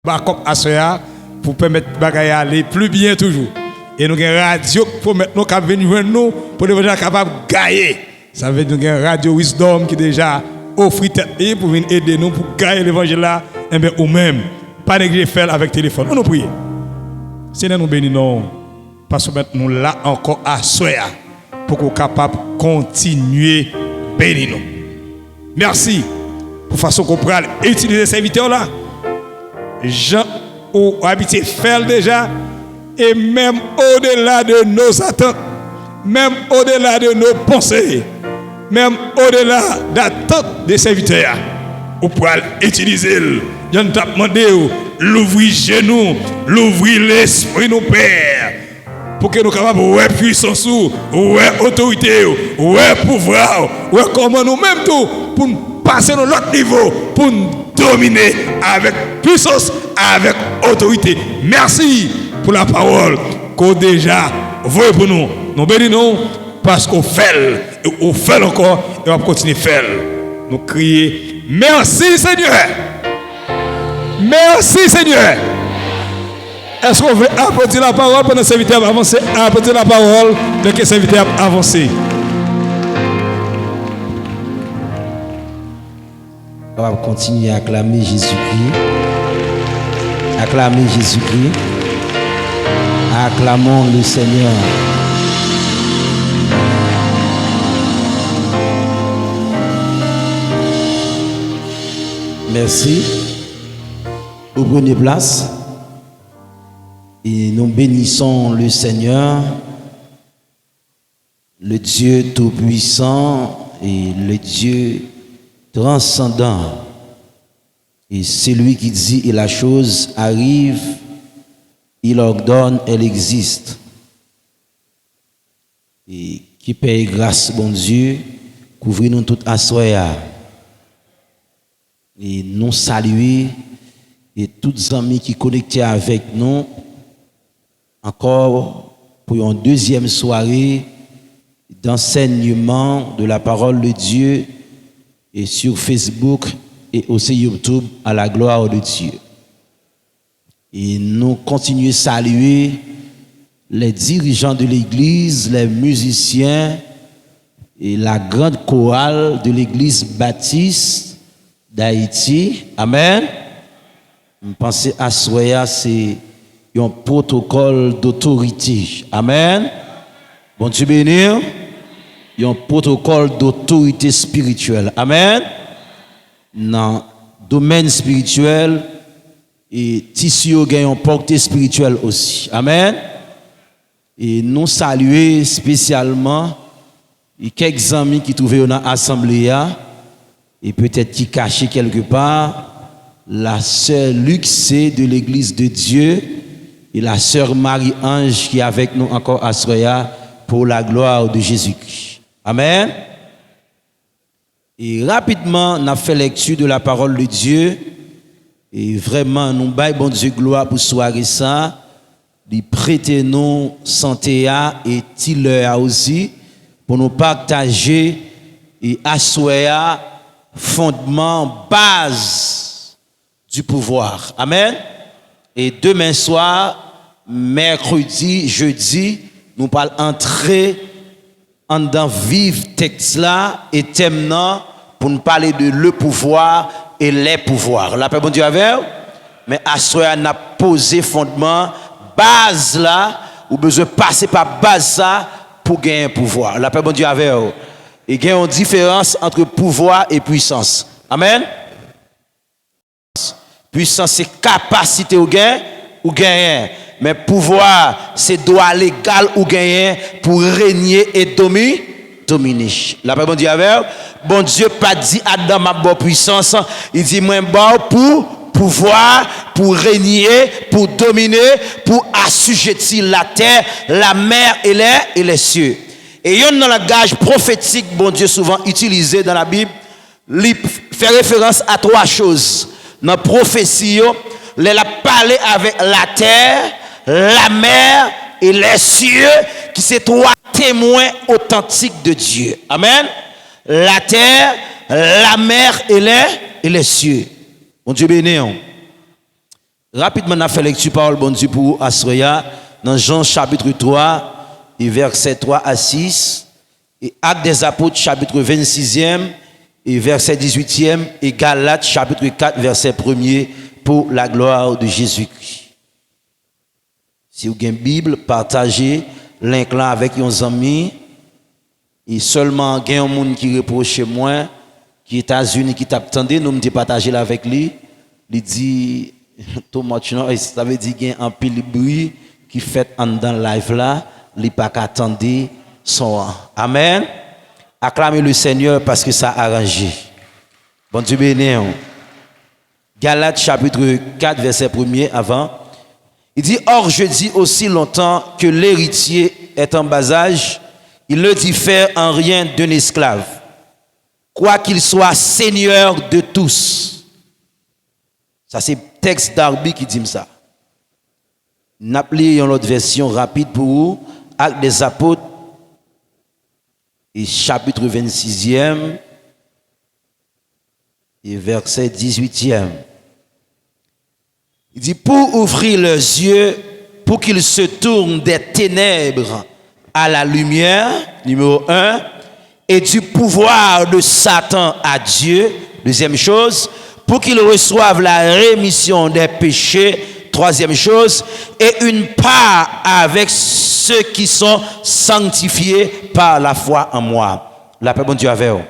bah comme Assoya pour permettre bagaille aller plus bien toujours. Et nous avons une radio pour mettre nous cap venir joindre nous pour les gens capables de gagner. Ça veut dire nous avons une radio Wisdom qui déjà offre tête pour venir aider nous pour gagner l'évangile là et bien ou même pas négliger faire avec téléphone. On nous prie. Seigneur nous bénissons parce que nous là encore Assoya pour qu'on capable de continuer bénir nous. Merci pour façon qu'on pourra utiliser ces serviteurs là. Jean ou habité faire déjà et même au-delà de nos attentes, même au-delà de nos pensées, même au-delà d'attentes des serviteurs, on pourra utiliser. Je nous demandé l'ouvrir genoux, l'ouvrir l'esprit nous Père, pour que nous capables ouais puissance, ouais autorité, ouais pouvoir, ouais comment nous même tout pour passer dans l'autre niveau, pour nous dominer avec puissance, avec autorité. Merci pour la parole qu'on déjà voyez pour nous. Nous bénissons parce qu'on fait, et on fait encore, et on va continuer à faire. Nous crier merci Seigneur. Merci Seigneur. Est-ce qu'on veut apporter la parole pendant que le serviteur va avancer? Apporter la parole pendant que le serviteur va avancer. On va continuer à acclamer Jésus-Christ. Acclamer Jésus-Christ. Acclamons le Seigneur. Merci. Vous prenez place. Et nous bénissons le Seigneur, le Dieu Tout-Puissant et le Dieu transcendant. Et c'est lui qui dit et la chose arrive, il ordonne, elle existe. Et qui paye grâce, bon Dieu, couvrir-nous tout à soya. Et nous saluer et tous les amis qui connectés avec nous encore pour une deuxième soirée d'enseignement de la parole de Dieu et sur Facebook et aussi YouTube à la gloire de Dieu. Et nous continuons à saluer les dirigeants de l'église, les musiciens et la grande chorale de l'église baptiste d'Haïti. Amen. Je pense à Soya, c'est un protocole d'autorité. Amen. Bon Dieu bénir. Il y a un protocole d'autorité spirituelle. Amen. Dans le domaine spirituel, et tissu a une portée spirituelle aussi. Amen. Et nous saluons spécialement et quelques amis qui trouvaient dans l'assemblée et peut-être qui cachent quelque part la sœur Luxé de l'église de Dieu et la sœur Marie-Ange qui est avec nous encore à Soya pour la gloire de Jésus-Christ. Amen. Et rapidement, on a fait lecture de la parole de Dieu. Et vraiment, nous baillons bon Dieu gloire pour soirée ça. Nous prêtons nous santé et tiller aussi pour nous partager et asseoir fondement, base du pouvoir. Amen. Et demain soir, mercredi, jeudi, nous allons entrer en dans vivre texte là et thème là pour nous parler de le pouvoir et les pouvoirs. La paix bon Dieu avec, mais à soi n'a posé fondement base là ou besoin passer par base ça pour gagner un pouvoir. La paix bon Dieu avec. Et il y a une différence entre pouvoir et puissance. Amen. Puissance c'est capacité ou gagner. Mais pouvoir, c'est droit légal ou gagner pour régner et dominer. La paix, bon Dieu, avec. Bon Dieu, pas dit Adam ma bonne puissance. Il dit, moi, bon, pour pouvoir, pour régner, pour dominer, pour assujettir la terre, la mer et les cieux. Et il y a un langage prophétique, bon Dieu, souvent utilisé dans la Bible, il fait référence à trois choses. Dans la prophétie, il a parlé avec la terre, la mer et les cieux, qui sont trois témoins authentiques de Dieu. Amen. La terre, la mer et les cieux. Mon Dieu béni. Rapidement, on a fait lecture parole bon Dieu pour Asroya dans Jean chapitre 3 et verset 3 à 6 et Actes des Apôtres chapitre 26e et verset 18e et Galates chapitre 4 verset 1er pour la gloire de Jésus-Christ. Si vous avez une Bible, partagez link là avec vos amis et seulement il y a un monde qui reproche chez moi qui est États-Unis qui t'attendait nous me partager là avec lui. Il dit Thomas, ça veut dire qu'il y a un pile bruit qui fait en dans live là, il pas qu'attendre son. Amen. Acclamez le Seigneur parce que ça a arrangé. Bon Dieu béni. Galates chapitre 4 verset 1er avant. Il dit or je dis aussi longtemps que l'héritier est en bas âge, il ne diffère en rien d'un esclave, quoi qu'il soit seigneur de tous. Ça, c'est le texte d'Arbi qui dit ça. N'appelez une autre version rapide pour vous. Actes des Apôtres, et chapitre 26e, et verset 18e. Il dit, pour ouvrir leurs yeux, pour qu'ils se tournent des ténèbres à la lumière, numéro 1, et du pouvoir de Satan à Dieu, deuxième chose, pour qu'ils reçoivent la rémission des péchés, troisième chose, et une part avec ceux qui sont sanctifiés par la foi en moi. La paix, bon Dieu, avec vous.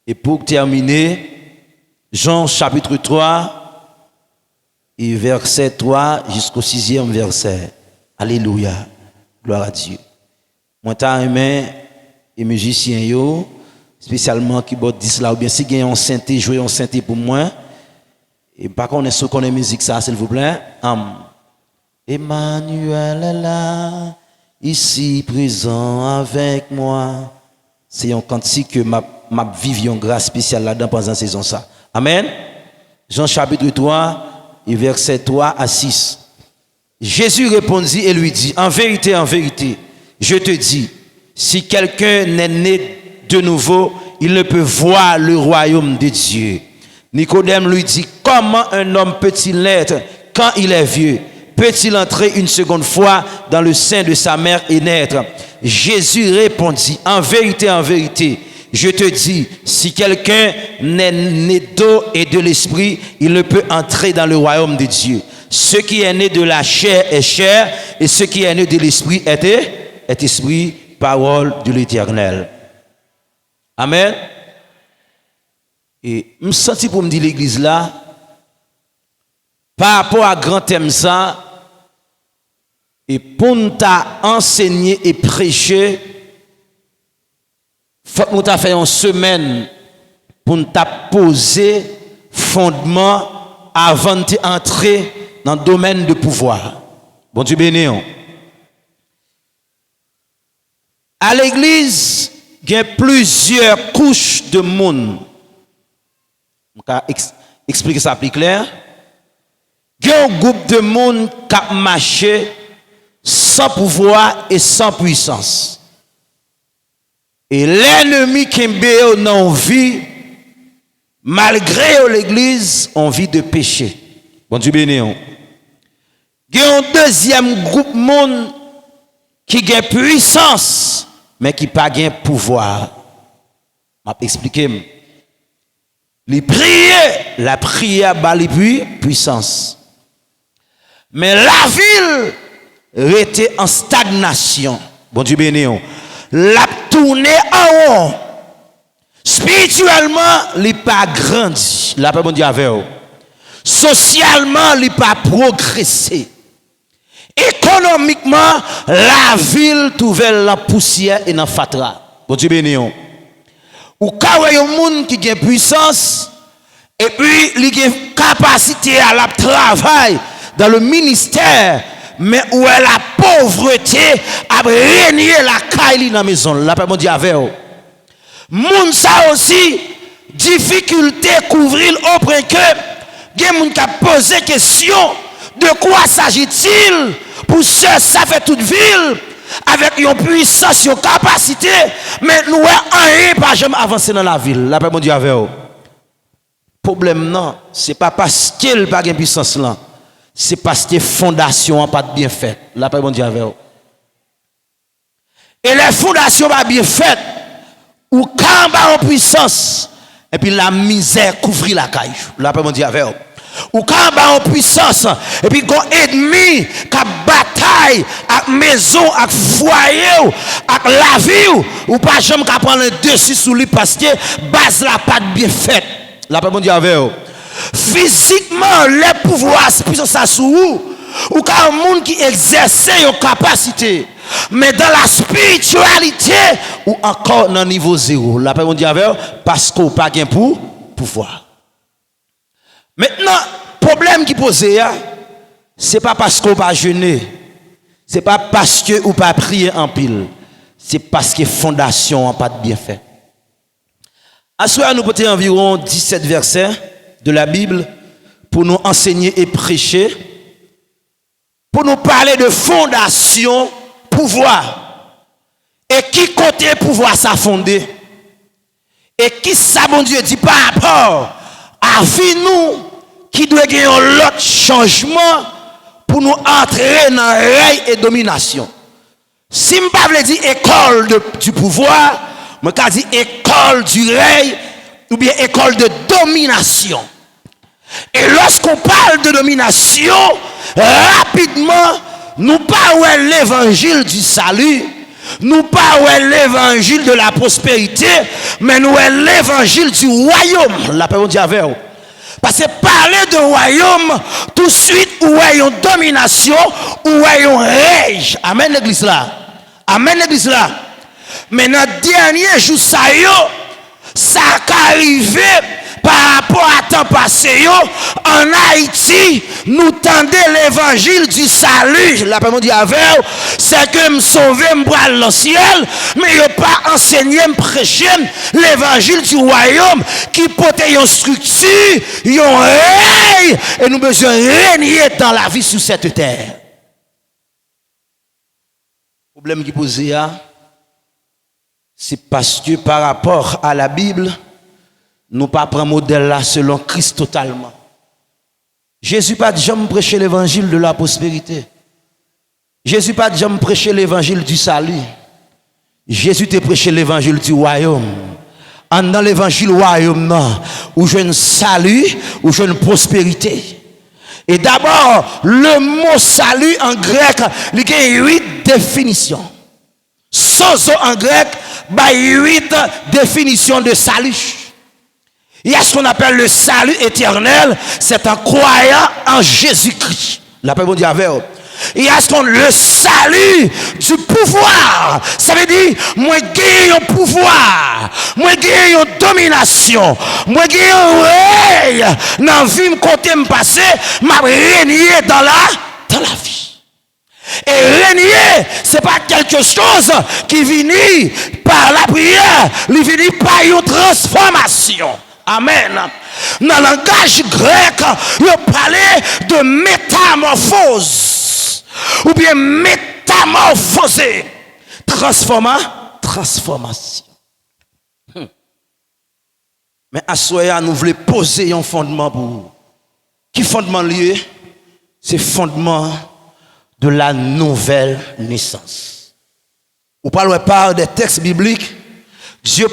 Et pour terminer, Jean chapitre 3, et verset 3 jusqu'au 6e verset. Alléluia. Gloire à Dieu. Moi, t'as aimé, et musiciens, yo, spécialement qui boit 10 là, ou bien si gagne un synthé, jouer un synthé pour moi. Et par contre, est-ce qu'on a musique ça, s'il vous plaît? Emmanuel est là, ici présent avec moi. C'est un cantique que m'a vivi en grâce spéciale là-dedans pendant la saison ça. Amen. Jean chapitre 3, et verset 3 à 6. Jésus répondit et lui dit, en vérité, je te dis, si quelqu'un n'est né de nouveau, il ne peut voir le royaume de Dieu. Nicodème lui dit, comment un homme peut-il naître quand il est vieux? Peut-il entrer une seconde fois dans le sein de sa mère et naître? Jésus répondit, en vérité, je te dis, si quelqu'un n'est né d'eau et de l'esprit, il ne peut entrer dans le royaume de Dieu. Ce qui est né de la chair est chair, et ce qui est né de l'esprit est esprit, parole de l'Éternel. Amen. Et je me sens pour me dire l'église là, par rapport à grand thème ça, et pour nous enseigner et prêcher, faut que nous t'as fait une semaine pour nous poser fondement avant d'entrer dans le domaine de pouvoir. Bon Dieu béni. À l'église, il y a plusieurs couches de monde. Je vais expliquer ça plus clair. Il y a un groupe de monde qui a marché sans pouvoir et sans puissance. Et l'ennemi qui est dans la vie, malgré l'église, on vit de péché. Bon Dieu béni. Il y a un deuxième groupe de monde qui a puissance, mais qui n'a pas de pouvoir. Je vais expliquer. La prière bat les puissance. Mais la ville était en stagnation. Bon Dieu béni. La tourné en haut. Spirituellement, il n'a pas grandi. La paix, bon Dieu, avec vous. Socialement, il n'a pas progressé. Économiquement, la ville trouvait la poussière et dans fatra. Bon Dieu béni. Ou quand il y a un monde qui a puissance, et puis il a capacité à la travail dans le ministère, mais où est la pauvreté a régné la caille dans la maison. La paix, mon Dieu, avec vous. Moun ça aussi, difficulté couvrir au point que, il y a des gens qui posé question, de quoi s'agit-il pour ce ça fait toute ville, avec une puissance, une capacité, mais nous n'avons pas jamais avancé dans la ville. La paix, mon Dieu, avec vous. Problème non, c'est pas parce qu'il n'a pas de puissance là. c'est parce que fondation n'a pas bien faite. La paix, bon Dieu avec vous. Et les fondations pas bien faites, ou quand en puissance, et puis la misère couvrit la caille. La paix, bon Dieu avec vous. Ou quand en puissance, et puis quand ennemi qui bataille avec maison, avec foyer, avec la vie, ou pas jamais qu'à prendre le dessus sous lui parce que base la pas bien faite. La paix, bon Dieu avec vous. Physiquement, les pouvoirs, puissance sous vous, ou quand un monde qui exerce une capacité, mais dans la spiritualité, ou encore dans le niveau zéro. La paix, bon Dieu avec vous, parce qu'on n'a pas gain pour pouvoir. Maintenant, problème qui pose, c'est pas parce qu'on pas jeûner, c'est pas parce que ou pas prier en pile, c'est parce que fondation n'a pas bien fait. À ce soir, nous portons environ 17 versets de la Bible pour nous enseigner et prêcher, pour nous parler de fondation, pouvoir, et qui côté pouvoir ça fondé, et qui ça bon Dieu dit par rapport à vie nous qui doit gagner un autre changement pour nous entrer dans règne et domination. Si je ne veux pas dire école du pouvoir, je veux dire école du règne ou bien école de domination. Et lorsqu'on parle de domination, rapidement, nous parlons de l'évangile du salut, nous parlons de l'évangile de la prospérité, mais nous parlons de l'évangile du royaume. La paix on dit avec vous. Parce que parler de royaume, tout de suite, où est une domination, où est un règne. Amen l'église là. Amen l'église là. Mais dans le dernier jour, ça arrivé par rapport à temps passé, en Haïti, nous tendons l'évangile du salut. La paix dit avec, c'est que me sauver, me prendre le ciel, mais il pas enseigné, me prêcher l'évangile du royaume qui porte une structure, un règne, et nous besoin régner dans la vie sur cette terre. Le problème qui pose là, c'est parce que par rapport à la Bible, nous pas prendre modèle là selon Christ totalement. Jésus pas jamais prêcher l'évangile de la prospérité. Jésus pas jamais prêcher l'évangile du salut. Jésus te prêché l'évangile du royaume. En dans l'évangile royaume non, où je ne salut, où je ne prospérité. Et d'abord, le mot salut en grec, il y a 8 définitions. Sozo en grec, il y a 8 définitions de salut. Il y a ce qu'on appelle le salut éternel, c'est en croyant en Jésus-Christ. La paix bon Dieu avec vous. Il y a ce qu'on le salut du pouvoir. Ça veut dire, moi j'ai un pouvoir, moi j'ai une domination, moi j'ai un règne. Dans la vie, me côté me passer, m'a régné dans la vie. Et régner, ce n'est pas quelque chose qui vient par la prière, il vient par une transformation. Amen. Dans le langage grec, il parlait de métamorphose. Ou bien métamorphosé. Transformation. Mais à ce nous voulons poser un fondement pour vous. Qui fondement lié? C'est fondement de la nouvelle naissance. Vous parlez par des textes bibliques. Dieu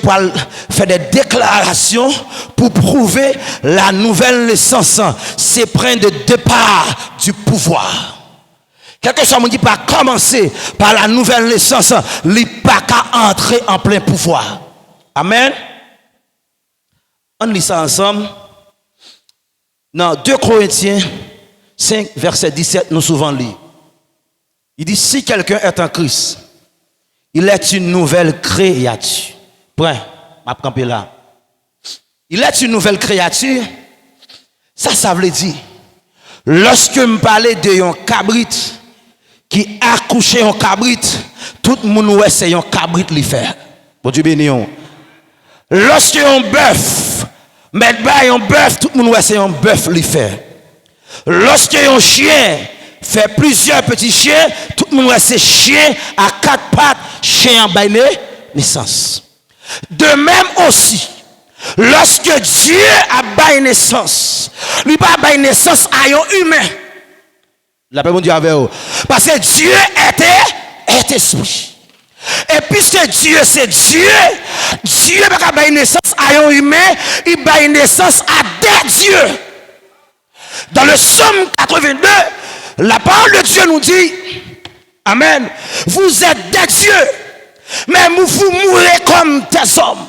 fait des déclarations pour prouver la nouvelle naissance. C'est point de départ du pouvoir. Quelque chose me dit pas commencer par la nouvelle naissance, il n'y a pas qu'à entrer en plein pouvoir. Amen. On lit ça ensemble. Dans 2 Corinthiens 5, verset 17, nous souvent lit. Il dit, si quelqu'un est en Christ, il est une nouvelle créature. Point, m'a campé là. Il est une nouvelle créature. Ça veut dire, lorsque me parlais de un cabrit qui a couché un cabrit, tout le monde ouais c'est un cabrit li faire. Bon Dieu béni. Lorsque un bœuf, mettre un bœuf, tout le monde ouais c'est un bœuf li faire. Lorsque un chien fait plusieurs petits chiens, tout le monde ouais c'est chien à 4 pattes, chien en baille naissance. De même aussi, lorsque Dieu a baillé naissance, lui pas baillé naissance à un humain, La paix, mon Dieu, avec vous. Parce que Dieu est esprit. Et puisque Dieu, c'est Dieu, Dieu n'a pas donné naissance à un humain, il donne naissance à des dieux. Dans le psaume 82, la parole de Dieu nous dit, Amen, vous êtes des dieux, mais vous mourrez comme des hommes.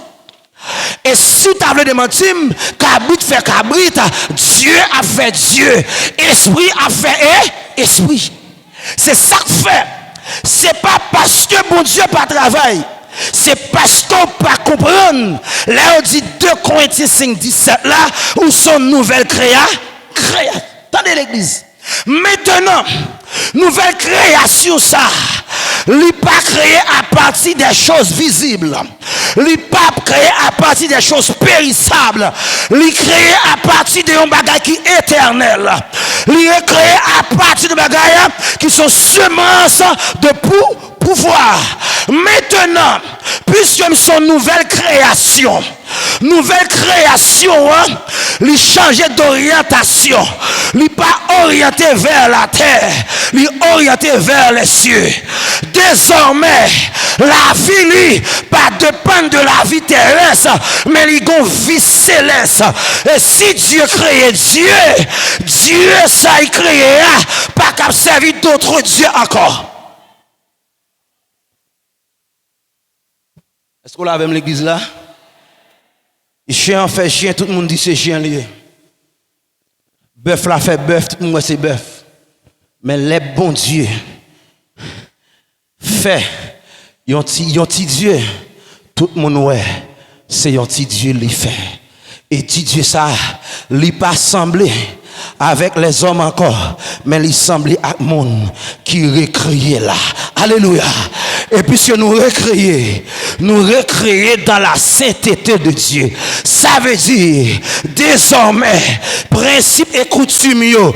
Et si tu as de mentir, cabrit fait cabrit, Dieu a fait Dieu, esprit a fait esprit. C'est ça que fait. C'est pas parce que bon Dieu pas travail. C'est parce qu'on pas comprendre. Là on dit 2 Corinthiens 5, 17 là, où sont nouvelles créations. Attendez l'église. Maintenant, nouvelle création ça, n'est pas créé à partir des choses visibles. N'est pas créé à partir des choses périssables. N'est créé à partir de bagages qui est éternel. N'est créé à partir de bagages qui sont semences de pouvoir. Maintenant, puisque nous sommes nouvelle création, il change d'orientation. Il n'est pas orienté vers la terre, il est orienté vers les cieux. Désormais, la vie pas dépend de la vie terrestre, mais il y a une vie céleste. Et si Dieu crée Dieu ça il créera pas qu'à servir d'autres dieux encore. Est-ce qu'on l'a avec l'église là? Chien fait chien, tout le monde dit c'est chien lié. Bœuf la fait bœuf, tout le monde c'est bœuf. Mais les bons dieux fait yon ti Dieu, tout le monde ouais, c'est yon ti Dieu li fait. Et ti Dieu ça, li pas semblé avec les hommes encore, mais il semblait à monde qui recréait là. Alléluia. Et puisque nous recréer dans la sainteté de Dieu. Ça veut dire, désormais, principe et coutume, yo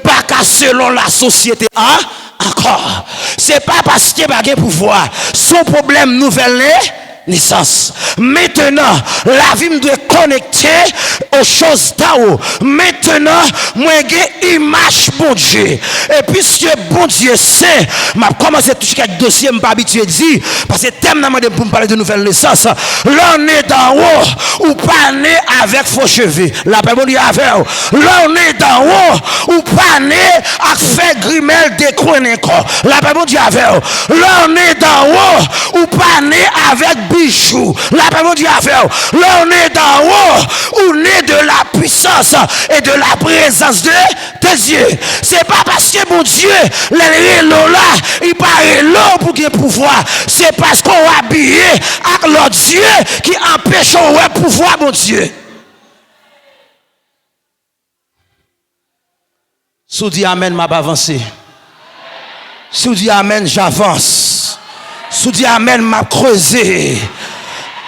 pas qu'à selon la société. Hein? Encore. C'est pas parce qu'il n'y a pas de pouvoir. Son problème nouvelle naissance. Maintenant, la vie me doit connecter aux choses d'en haut. Maintenant, moi j'ai image bon Dieu. Et puisque bon Dieu sait, m'a commencé à toucher quelques dossiers, m'a pas habitué dire, parce que thème n'a demandé pour me parler de nouvelle naissance. L'on est d'en haut, ou pas né avec faux cheveux. La paix bon Dieu avec vous. L'on est d'en haut, ou pas né avec fait grimel décroné corps. La paix bon Dieu avec vous. L'on est d'en haut, ou pas né avec bijoux. La paix mon Dieu avec vous. Là on est d'en haut, on est de la puissance et de la présence de Dieu. C'est pas parce que mon Dieu, les là, il paraît là pour qu'il pouvoir. C'est parce qu'on est habillé avec leur Dieu qui empêche au pouvoir mon Dieu. Si vous dites Amen, m'a avancé. Si vous dites Amen, j'avance. Si vous dites Amen, m'a creusé.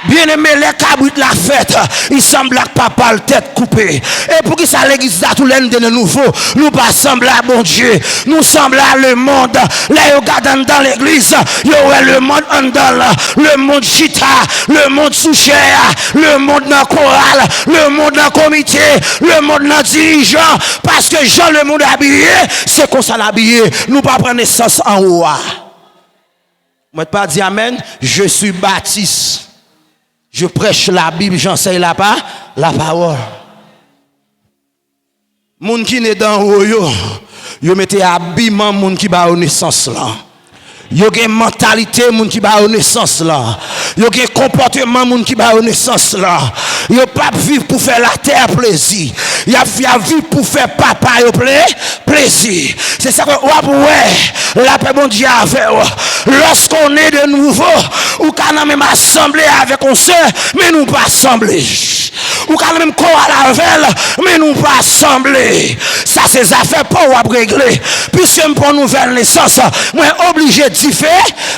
Bien aimé, les cabrites la fête, il semble que papa le tête coupée. Et pour qui ça l'église à tout l'un de nouveau, nous pas semble à bon Dieu, nous semble à le monde. Là, vous regardez dans l'église, vous le monde en dedans, le monde chita, le monde sous-cher, le monde dans chorale, le monde dans comité, le monde dans dirigeant. Parce que Jean le monde habillé, c'est qu'on s'en habillé. Nous pas prendre naissance en haut. Moi, pas dire Amen, je suis baptiste. Je prêche la Bible, j'enseigne la parole. Moun qui n'est dans haut yo mettez habillement moun qui ba naissance là. Yo gen mentalité moun qui ba naissance là. Yo gen comportement moun qui ba naissance là. Yo pas vivre pour faire la terre plaisir. Y a vivre pour faire papa yo plaisir. C'est ça que ouais, la paix bon Dieu avec lorsqu'on est de nouveau ou quand même assemblé avec on sœur mais nous pas assemblé. Ou quand même quoi à la veille mais nous pas assemblé. Ça c'est affaire pour régler. Puisque pour nouvelle naissance, moi obligé de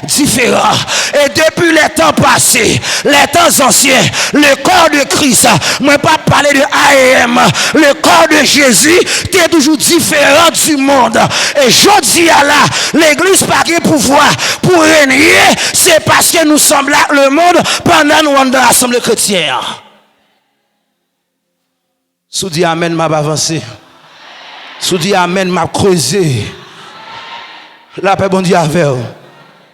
différent. Et depuis les temps passés, les temps anciens, le corps de Christ, moi pas parler de AM, le corps de Jésus était toujours différent du monde. Et je dis à là, l'église pas de pouvoir pour régner, c'est parce que nous sommes là le monde pendant nous sommes dans l'assemblée chrétienne. Sous dit Amen m'a avancé. Sous dit Amen m'a creusé. La paix, bon Dieu, avec vous.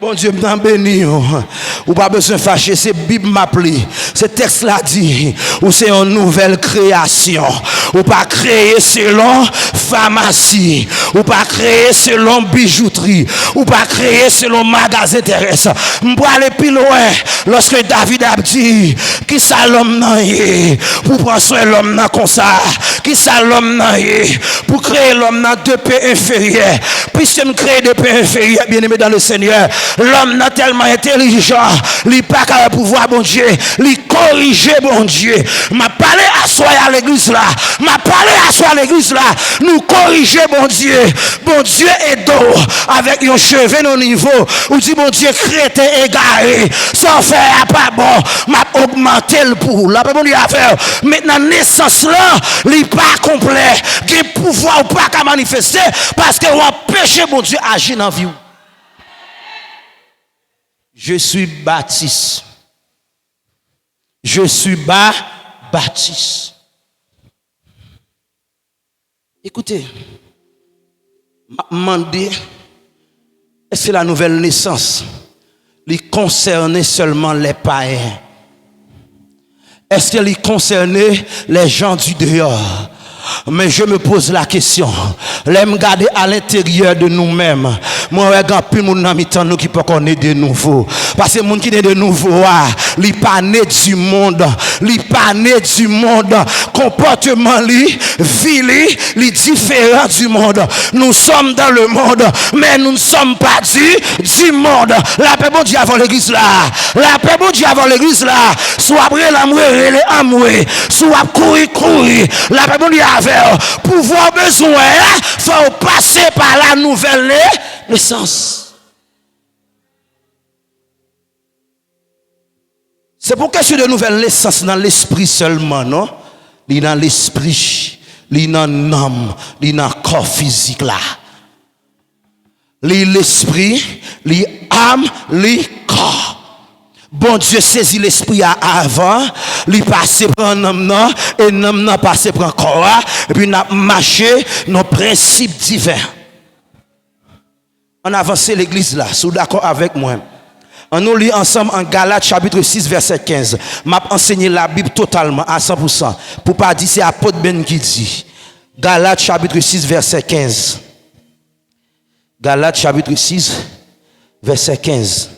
Bon Dieu, m'en béni. Ou pas besoin de fâcher, c'est Bible m'appelle. Ce texte là dit, ou c'est une nouvelle création. Ou pas créé selon pharmacie. Ou pas créé selon bijouterie. Ou pas créé selon magasin terrestre. M'po aller plus loin. Lorsque David a dit, qui ça l'homme nan yé, pour prendre soin l'homme nan comme ça. Qui ça l'homme nan yé, pour créer l'homme nan deux paix inférieurs. Puisque me créer deux paix inférieurs, bien aimé dans le Seigneur. L'homme n'est tellement intelligent, il n'a pas qu'à pouvoir, bon Dieu, il corriger, bon Dieu. M'a parlé à soi à l'église là, m'a parlé à soi à l'église là, nous corriger, bon Dieu. Bon Dieu est dos avec un cheveu au niveau, ou dit, bon Dieu, chrétien égaré, sans faire pas bon, m'a augmenté le pour. La bon Dieu a fait, maintenant, naissance là, il n'est pas complet, il pouvoir ou pas qu'à manifester, parce que on péché, bon Dieu, agir dans la vie. Je suis baptiste. Je suis baptiste. Écoutez, m'a demandé, est-ce que la nouvelle naissance lui concernait seulement les païens? Est-ce qu'elle concernait les gens du dehors? Mais je me pose la question, l'aime garder à l'intérieur de nous-mêmes. Moi, regarde plus mon ami tant nous qui peut connaître de nouveau. Parce que mon qui est de nouveau, il pas né du monde, il pas né du monde. Comportement li, vie li différent du monde. Nous sommes dans le monde, mais nous ne sommes pas du monde. La paix bon Dieu avant l'église là. La paix bon Dieu avant l'église là. Soit après l'amour et les amoureux, soit courir. La paix bon Dieu pouvoir besoin, faut passer par la nouvelle naissance. C'est pour question de nouvelle naissance dans l'esprit seulement, non? Il est dans l'esprit, il est dans l'âme, il est dans le corps physique là. L'esprit, l'âme, le corps. Bon Dieu saisit l'esprit avant, il passe par un homme, et l'homme passe par un corps, et puis il a marché nos principes divins. On avance l'église là, si vous êtes d'accord avec moi. On nous lit ensemble en Galates chapitre 6 verset 15. M'a enseigné la Bible totalement à 100%. Pour pas dire c'est apôtre Ben qui dit. Galates chapitre 6 verset 15. Galates chapitre 6 verset 15.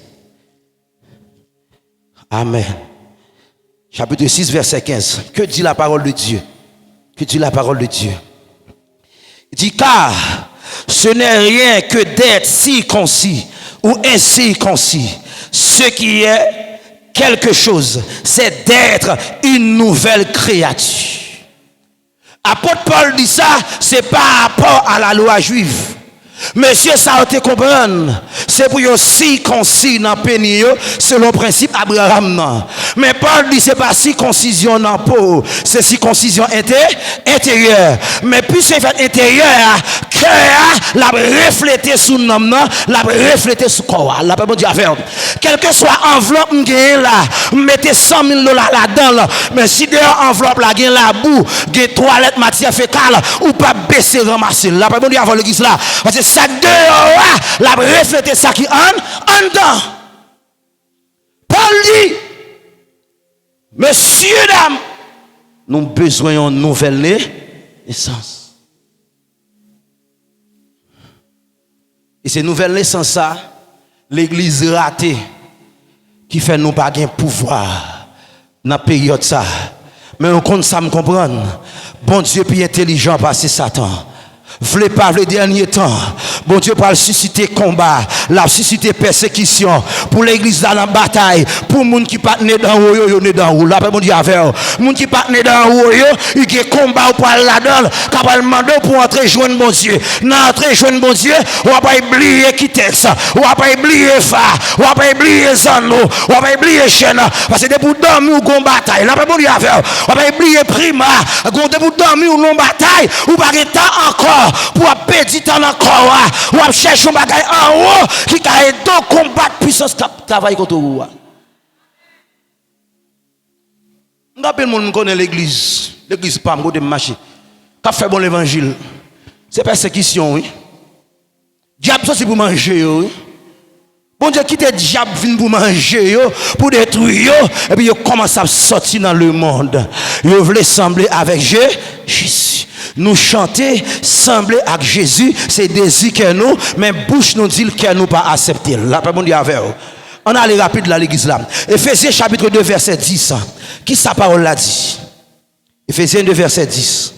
Amen. Chapitre 6, verset 15. Que dit la parole de Dieu? Que dit la parole de Dieu? Il dit, car ce n'est rien que d'être circoncis ou incirconcis. Ce qui est quelque chose, c'est d'être une nouvelle créature. Apôtre Paul dit ça, c'est par rapport à la loi juive. Monsieur, ça te comprendre. C'est pour yo circoncis dans le pays selon le principe Abraham. Mais Paul dit c'est pas circoncision dans le peau, c'est circoncision intérieure. Mais puis c'est fait intérieur, cœur la refléter sous l'homme, la refléter sous corps. La Bible dit affaire. Quel que soit enveloppe là, mettez 100 000 $ là-dedans. Mais si dehors enveloppe là, gagne la boue, gagne toilette matière fécale, ou pas baisser ramasser. La Bible dit avant l'église là. Parce que ça dehors, la refléter ça qui en dedans. Paul dit, messieurs, dames, nous avons besoin d'une nouvelle naissance. Et ces nouvelles naissances, ça, l'église ratée, qui fait nous pas de pouvoir dans la période ça. Mais on compte ça me comprendre. Bon Dieu plus intelligent parce que Satan. V'lez pas le dernier temps. Bon Dieu pour susciter combat, la susciter persécution pour l'église dans la bataille, pour moun qui pas né dans haut yo né dans haut. Là bon Dieu avec moun qui pas né dans haut yo, il y a combat pour aller là-dedans, capable demander pour entrer joindre bon Dieu. Dans entrer joindre bon Dieu, on va pas oublier qui texte, on va pas oublier fa, on va pas oublier zano, on va pas oublier chaîne parce que des pour dormir ou gon bataille. Là bon Dieu avec on va pas oublier prima, gon des pour dormir ou non bataille ou pas temps encore pour perdre temps encore ou à chercher un bagage en haut qui a aidé combattre puissance travail contre vous. N'appelle monde connaît l'église pas me marcher. Qu'a fait bon l'évangile. C'est persécution oui. Diable sorti pour manger yo. Bon Dieu quitte diable vient pour manger yo, pour détruire yo et puis yo commence à sortir dans le monde. Yo voulait sembler avec Jésus. Nous chanter sembler avec Jésus, c'est désir que nous, mais bouche nous dit que nous pas accepter. La pas bon Dieu avec vous. On a les rapides là l'église là. Éphésiens chapitre 2 verset 10. Qui sa parole l'a dit? Éphésiens 2 verset 10.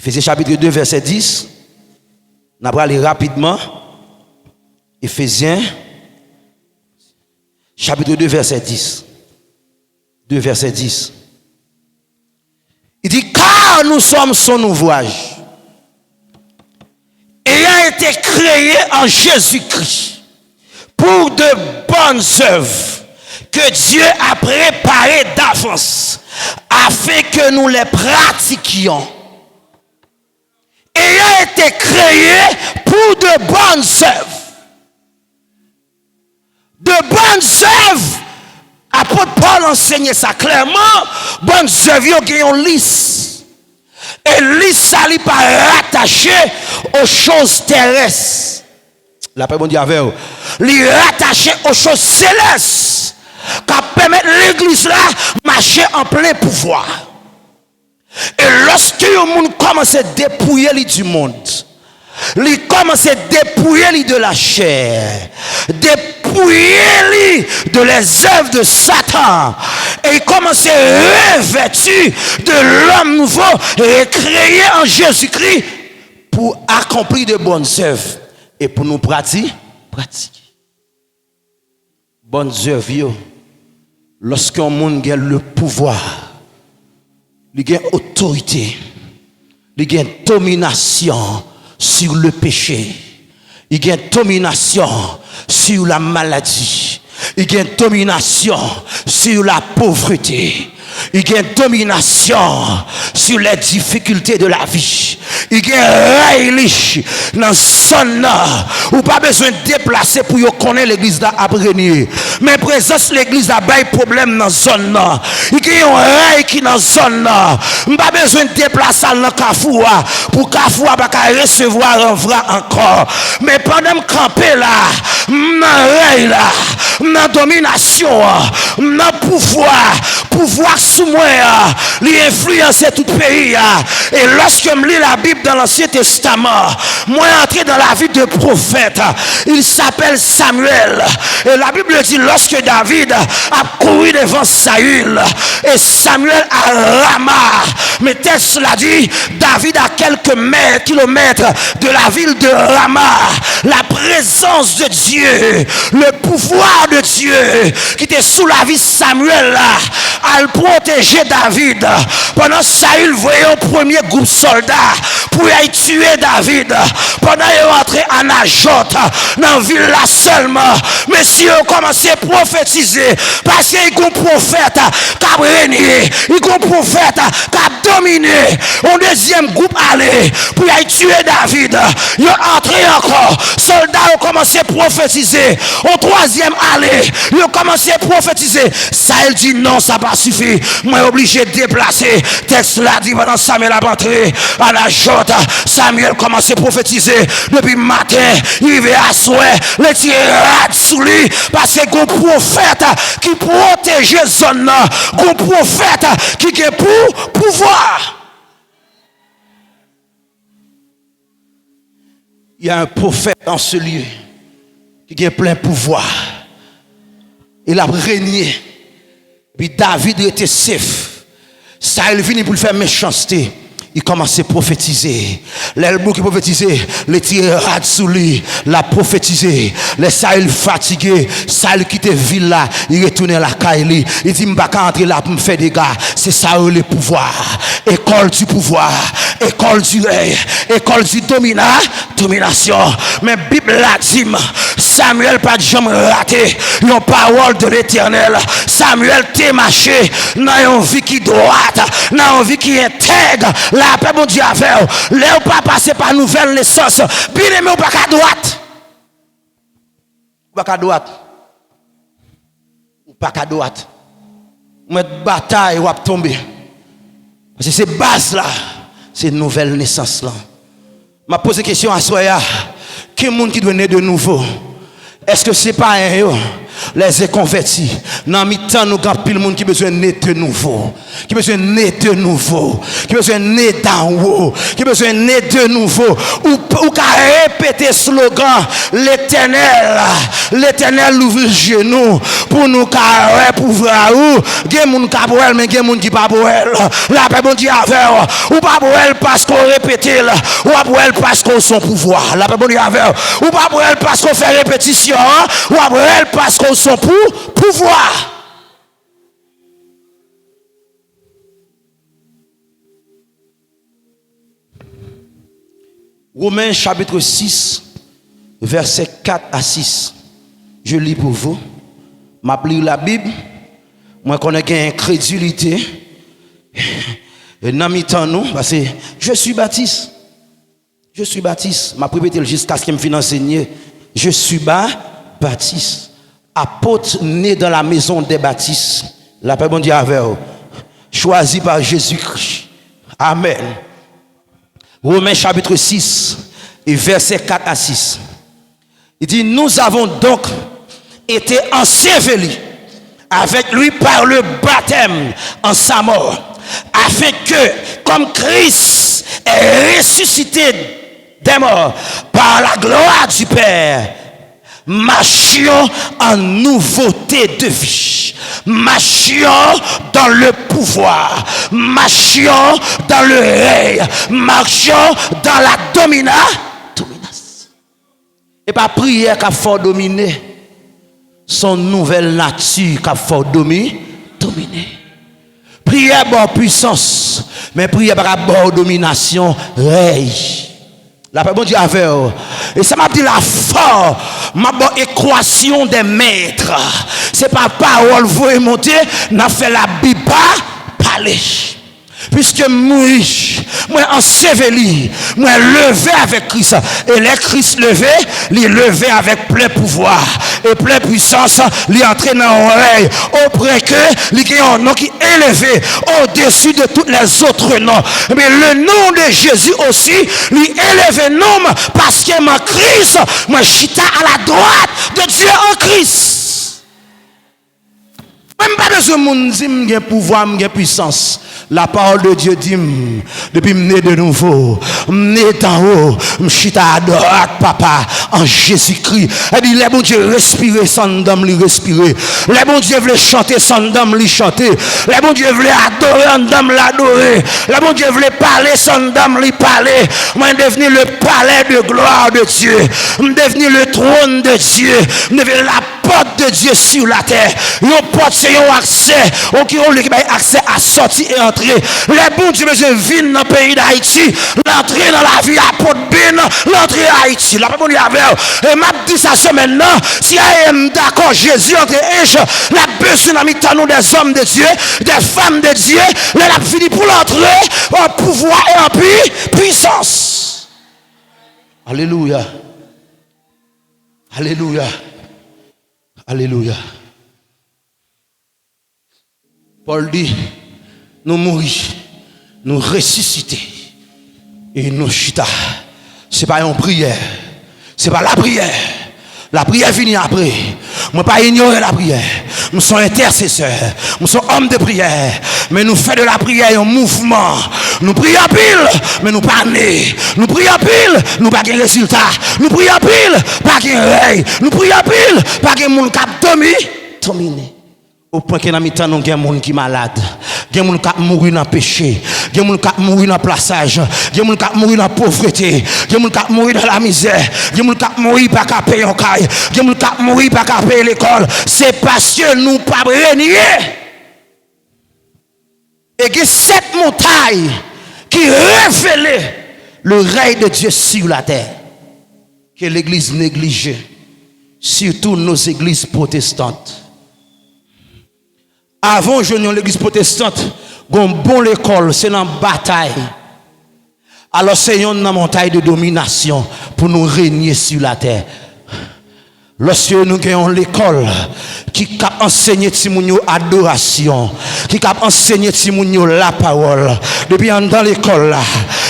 Éphésiens chapitre 2 verset 10. On va aller rapidement. Éphésiens chapitre 2 verset 10. 2 verset 10. Il dit car nous sommes son ouvrage ayant été créés en Jésus-Christ pour de bonnes œuvres que Dieu a préparées d'avance afin que nous les pratiquions. Ayant été créés pour de bonnes œuvres. De bonnes œuvres. Apôtre Paul enseignait ça clairement. Bonnes œuvres qui ont lisse. Et lisse ça n'est pas rattaché aux choses terrestres. La paix bon Dieu avec vous. Li rattaché aux choses célestes. Qui permettent l'église là marcher en plein pouvoir. Et lorsque le monde commence à dépouiller du monde, il commence à dépouiller de la chair, dépouiller de les œuvres de Satan, et il commence à revêtir de l'homme nouveau et créé en Jésus-Christ pour accomplir de bonnes œuvres et pour nous pratiquer. Bonnes œuvres, lorsqu'un monde a le pouvoir, il a autorité, il a domination sur le péché, il a domination sur la maladie, il a domination sur la pauvreté, il a domination sur les difficultés de la vie. Il y a rééliche dans zone ou pas besoin de déplacer pour connaître l'église là après mais présence l'église a bail problème dans zone là. Il y a un rail qui dans zone là. Pas besoin de déplacer dans Kafoua pour Kafoua pas recevoir un vrai encore. Mais pendant camper là, dans rail là, dans domination, dans pouvoir sous moi, l'influencer tout le pays. Et lorsque je lis la Bible dans l'Ancien Testament, moi entré dans la vie de prophète, il s'appelle Samuel. Et la Bible dit lorsque David a couru devant Saül, et Samuel à Rama, mais texte l'a dit, David à quelques kilomètres de la ville de Rama, la présence de Dieu, le pouvoir de Dieu qui était sous la vie de Samuel là, à le protéger David. Pendant Saül voyait un premier groupe soldat pour y tuer David. Pendant qu'il est rentré en Najot, dans la ville là seulement, messieurs ont commencé à prophétiser parce qu'il y a un prophète qui a régné, il y a un prophète qui a dominé. Un deuxième groupe allait pour y tuer David. Ils ont entré encore, soldats ont commencé à prophétiser. Au troisième allée, ils ont commencé à prophétiser. Saül dit non, ça va pas suffire. Moi obligé de déplacer. Texte là dit pendant Samuel a rentré à la jote. Samuel commence à prophétiser depuis matin. Il va à souhait, les tirer sous lui parce que un prophète qui protège zone là, un prophète qui est pour pouvoir. Il y a un prophète dans ce lieu qui a plein pouvoir. Il a régné. Puis David était safe. Saül venu pour le faire méchanceté. Il commence à prophétiser. L'elbout qui prophétisait, les tirs sous lui, l'a prophétisé. Les Saül fatigué, Saül quitte ville là, il retourne à la Kaili. Il dit, m'pas entrer là pour me faire des gars. C'est ça le pouvoir. École du pouvoir. École du règne. École du domination. Mais Bible l'a dit, Samuel pas de jamais raté. Une parole de l'Éternel. Samuel t'est marché dans une vie qui droite, dans une vie qui intègre. La paix bon Dieu avec vous. Là pas passer par nouvelle naissance. Bien aimé ou pas qu'à droite. Ou pas qu'à droite. Ou pas qu'à droite. Ou mettre bataille ou à tomber. Parce que c'est base là. C'est nouvelle naissance là. M'a posé question à Soya. Qui monde qui doit naître de nouveau? Est-ce que c'est pas un les convertis? Dans mi-temps, nous avons pile monde qui besoin de naître de nouveau. Qui besoin de naître de nouveau. Qui besoin de naître d'en haut. Qui besoin de naître de nouveau. Ou qu'à répéter slogan, l'éternel ouvre les genoux pour nous carrer pouvoir ou. Il y a des gens qui sont mais il y a des gens qui ne sont pas. La paix bon Dieu avec ou pas pour elle parce qu'on répète, ou pas pour elle parce qu'on son pouvoir. La paix bon Dieu avec ou pas pour elle parce qu'on fait répétition, ou pas pour elle parce qu'on son pouvoir. Romains chapitre 6, versets 4 à 6. Je lis pour vous. Je lis la Bible. Moi, connais une incrédulité. Et dans mes temps, nous, parce que je suis baptiste. Je suis baptiste. Je vais répéter jusqu'à ce qu'il me finisse enseigner. Je suis baptiste. Apôtre né dans la maison des baptistes. La paix bon Dieu avec vous. Choisi par Jésus-Christ. Amen. Romains chapitre 6 et versets 4 à 6. Il dit, nous avons donc été ensevelis avec lui par le baptême en sa mort, afin que, comme Christ est ressuscité des morts par la gloire du Père, marchions en nouveauté de vie. Marchions dans le pouvoir. Marchions dans le règne. Marchions dans la domination. Et pas prière qu'a fort dominer. Son nouvelle nature qu'a fort dominer. Prière pour puissance. Mais prière pour domination. Règne. La paix bon Dieu avec eux. Et ça m'a dit la force, ma bonne équation des maîtres. C'est pas parole, vous et monter, n'a fait la Bible parler. Puisque moi enseveli, moi levé avec Christ. Et les Christ levé, les levé avec plein pouvoir et plein puissance, les entré dans l'oreille. Auprès que, les a un nom qui est élevé au-dessus de tous les autres noms. Mais le nom de Jésus aussi, lui élevé nom parce que mon Christ, moi chita à la droite de Dieu en Christ. Même pas besoin de monde dire que pouvoir, que puissance. La parole de Dieu dit, depuis me de nouveau, me d'en haut, me chita à droite, papa, en Jésus-Christ. Elle dit, les bon Dieu respirer sans dame, lui respirer. Les bon Dieu voulait chanter sans dame, lui chanter. Les bon Dieu voulait adorer en dame, l'adorer. Les bon Dieu voulait parler sans dame, lui parler. Moi, devenu le palais de gloire de Dieu. Je devenu le trône de Dieu. Je devenu la porte de Dieu sur la terre. Une porte, c'est un accès. On a accès à sortir et entrer. Les bons Dieu viennent dans le pays d'Haïti. L'entrée dans la vie à Port-Bin. L'entrée à Haïti. La bonne avec. Et m'a dit ça maintenant. Si je suis d'accord, Jésus entre âge, la besoin dans nous des hommes de Dieu, des femmes de Dieu. La fini pour l'entrée en pouvoir et en puissance. Alléluia. Alléluia. Alléluia. Paul dit, nous mourir, nous ressusciter et nous chita. Ce n'est pas une prière. Ce n'est pas la prière. La prière finit après. Moi pas ignorer la prière. Nous sommes intercesseurs. Nous sommes hommes de prière. Mais nous faisons de la prière un mouvement. Nous prions pile, mais nous pas nés. Nous prions pile, nous pas de résultat. Nous prions pile, pas de règne. Nous prions pile, pas de monde qui a dominé. Au point que dans mes temps, nous avons des gens qui sont malades. Des gens qui mourent dans le péché. Des gens qui mourent dans le plaçage. Des gens qui mourent dans la pauvreté. Des gens qui mourent dans la misère. Des gens qui mourent par qu'à payer un caille. Des gens qui mourent par qu'à payer l'école. C'est parce que nous ne pas régner. Et il y a cette montagne qui révèle le règne de Dieu sur la terre. Que l'église néglige. Surtout nos églises protestantes. Avant, je n'ai l'église protestante, une bonne école, c'est dans la bataille. Alors, c'est une montagne de domination pour nous régner sur la terre. Lorsque nous avons l'école qui a enseigné Timounio adoration, qui a enseigné Timounio la parole, depuis dans l'école là,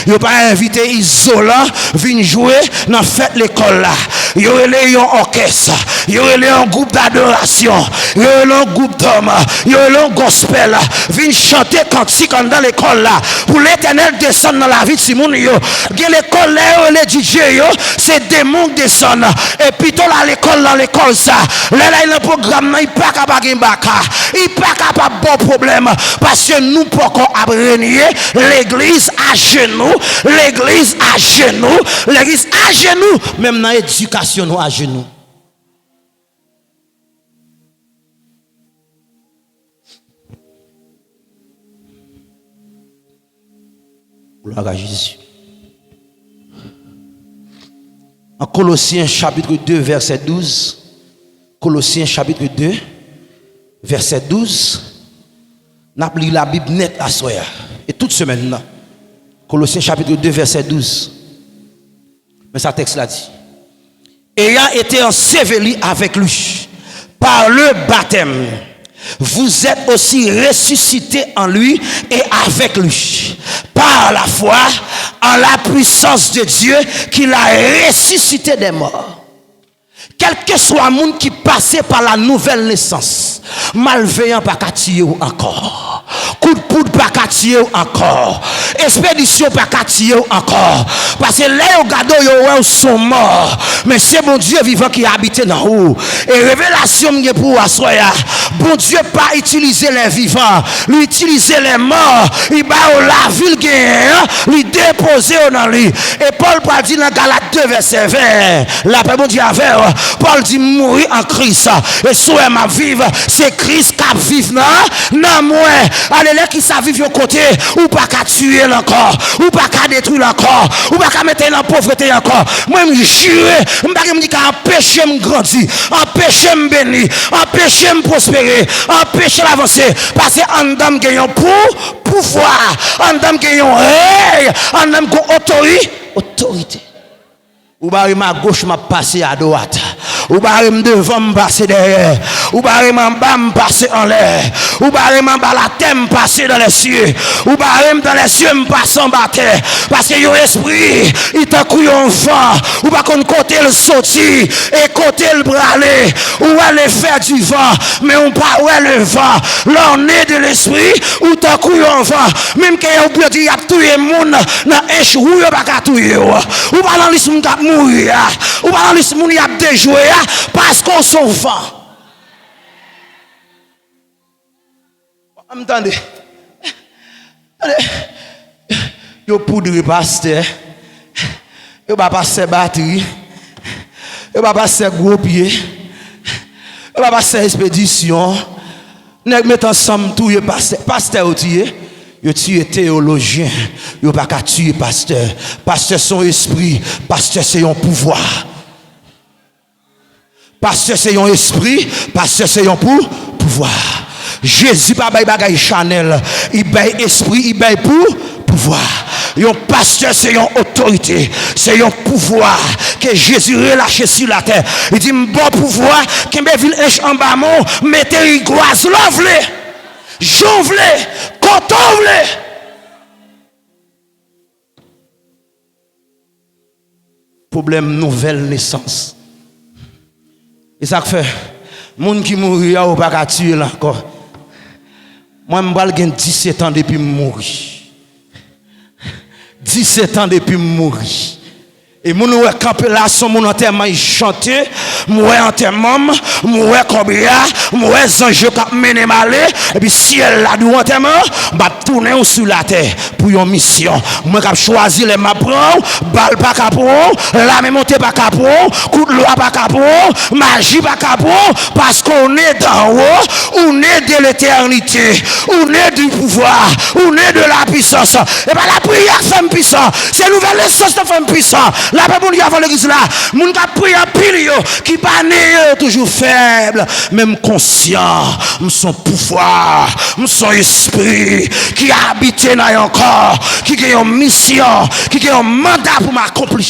yo pas invité isolant vinn jouer dans fête l'école là. Yo relé un orchestre, yo relé un groupe d'adoration, yo relé un groupe d'hommes, yo relé un gospel vinn chanter cantique dans l'école là. Pour l'Éternel descendre dans la vie de Simon yo. Gen l'école là les DJ yo, c'est démon descend et puis là l'école dans l'école ça. Là le programme il pas capable baka. Il pas capable bon problème parce que nous pouvons régner l'église à genoux, l'église à genoux, l'église à genoux, même dans l'éducation nous à genoux. Gloire à Jésus. En Colossiens chapitre 2 verset 12, Colossiens chapitre 2 verset 12, n'a lu la Bible net à soir et toute semaine là. Colossiens chapitre 2 verset 12. Mais ça texte là dit: ayant été enseveli avec lui par le baptême, vous êtes aussi ressuscités en lui et avec lui par la foi en la puissance de Dieu qui l'a ressuscité des morts. Quel que soit le monde qui passait par la nouvelle naissance, malveillant pas qu'à tirer encore, coup de poudre pas qu'à tirer encore, expédition pas qu'à tirer encore, parce que là au gado yo sont morts, mais c'est bon Dieu vivant qui habite dans haut. Et révélation pour assoya, bon Dieu pas utiliser les vivants, lui utiliser les morts, il va la ville gagne, lui déposer dans lui. Et Paul parle dit dans Galates 2 verset 20, la paix bon Dieu avait Paul dit mourir en Christ et souhait ma vivre, c'est Christ qui vive non moi. Allez là qui ça vivre au côté ou pas qu'à tuer encore, ou pas qu'à détruire encore, ou pas qu'à mettre dans la pauvreté encore. Moi je jure, je me dis qu'à empêcher me grandir, empêcher me bénir, empêcher me prospérer, empêcher l'avancer parce que en dame gagnons pouvoir, en dame gagnons hey, en dame autorité. Ou barre ma gauche m'a passé à droite. Ou barre devant me passer derrière. Ou barre en bas me passer en l'air. Ou barre en bas la terre me passer dans les cieux. Ou barre dans les cieux me passer en bas terre. Parce que yon esprit, il t'a couillé en vent. Ou pas qu'on côté le sorti et côté le bralé. Ou aller faire du vent. Mais on pas où le vent. Là on est de l'esprit. Ou t'a couillé en vent. Même quand on peut dire y a tout le monde dans échou. Ou pas qu'à tout le monde. Ou pas dans l'isme mourir, ou pas dans l'isme moun y a déjoué parce qu'on s'en vent. Attendez. Yo poudre pasteur. Yo pas passer batterie. Yo pas passer gros pied. Yo pas passer expédition. Nèg met ensemble tout yo pasteur outillé. Yo tué théologien, yo pas qu'à tuer pasteur. Pasteur son esprit, pasteur c'est un pouvoir. Pasteur c'est un esprit, pasteur c'est un pouvoir. Jésus pas bail bagay Chanel, il bail esprit, il bail pouvoir. Yon pasteur c'est une autorité, c'est un pouvoir que Jésus relâché sur la terre. Il dit bon pouvoir, kembe vil en bas mon, mettez gloise l'envle. J'ouvre, quand ouvre. Problème nouvelle naissance. Et ça fait, moun qui mourit, ou pas qu'à tuer là encore. Moi, je suis 17 ans depuis mourir. 17 ans depuis mourir. Et mon ouais campé là son mon enterrement il chantait, moi enterrement, moi combien, moi ange cap mené malé et puis ciel là du enterrement, va tourner sur la terre pour une mission. Moi cap choisi les m'apprend, balle pas capon, la même monter pas capon, coup de loi pas capon, magie pas capon parce qu'on est d'en haut, on est de l'éternité, on est du pouvoir, on est de la puissance. Et bien la prière fait puissant, c'est nouvelle essence de femme puissant. La peuple qui avant l'église là, moun qui prie en pile qui pas né toujours faible, même conscient, son pouvoir, son esprit qui a habité dans un corps, qui a une mission, qui a un mandat pour m'accomplir.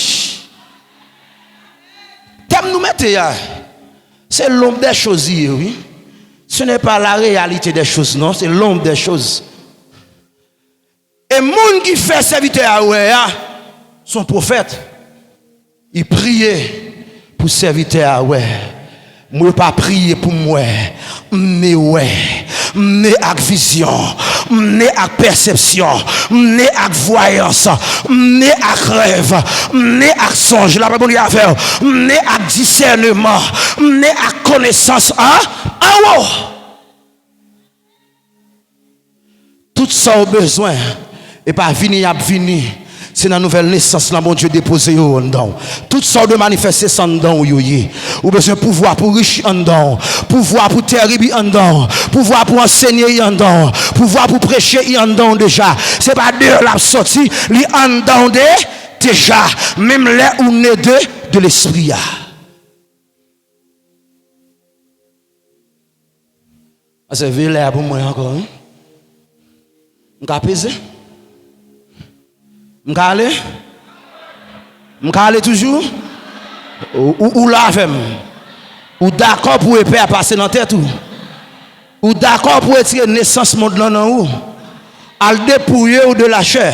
Thème nous mettez c'est l'ombre des choses, oui. Ce n'est pas la réalité des choses, non, c'est l'ombre des choses. Et monde qui fait serviteur à ouais, son prophète, il priait pour serviteur à ouais. Moi pas prier pour moi, mais ouais, mais avec vision, mais avec perception, mais avec voyance, mais avec rêve, mais avec songe, la Bible dit à faire, mais avec discernement, mais avec connaissance, hein? En haut. Tout ça au besoin et pas venir à venir. C'est la nouvelle naissance, là, mon Dieu, déposé en dedans. Toutes sortes de manifestations en dedans, ou besoin de pouvoir pour riche en dedans, pouvoir pour terrible en dedans, pouvoir pour enseigner en dedans, pouvoir pour prêcher en dedans déjà. C'est pas deux la sortie, li en dedans déjà, même là où on est de l'esprit. C'est vrai pour moi encore. On va peser. M'cale toujours ou la femme ou d'accord pour épée à passer dans tête ou d'accord pour retirer naissance monde là dans ou al dépouiller ou de la chair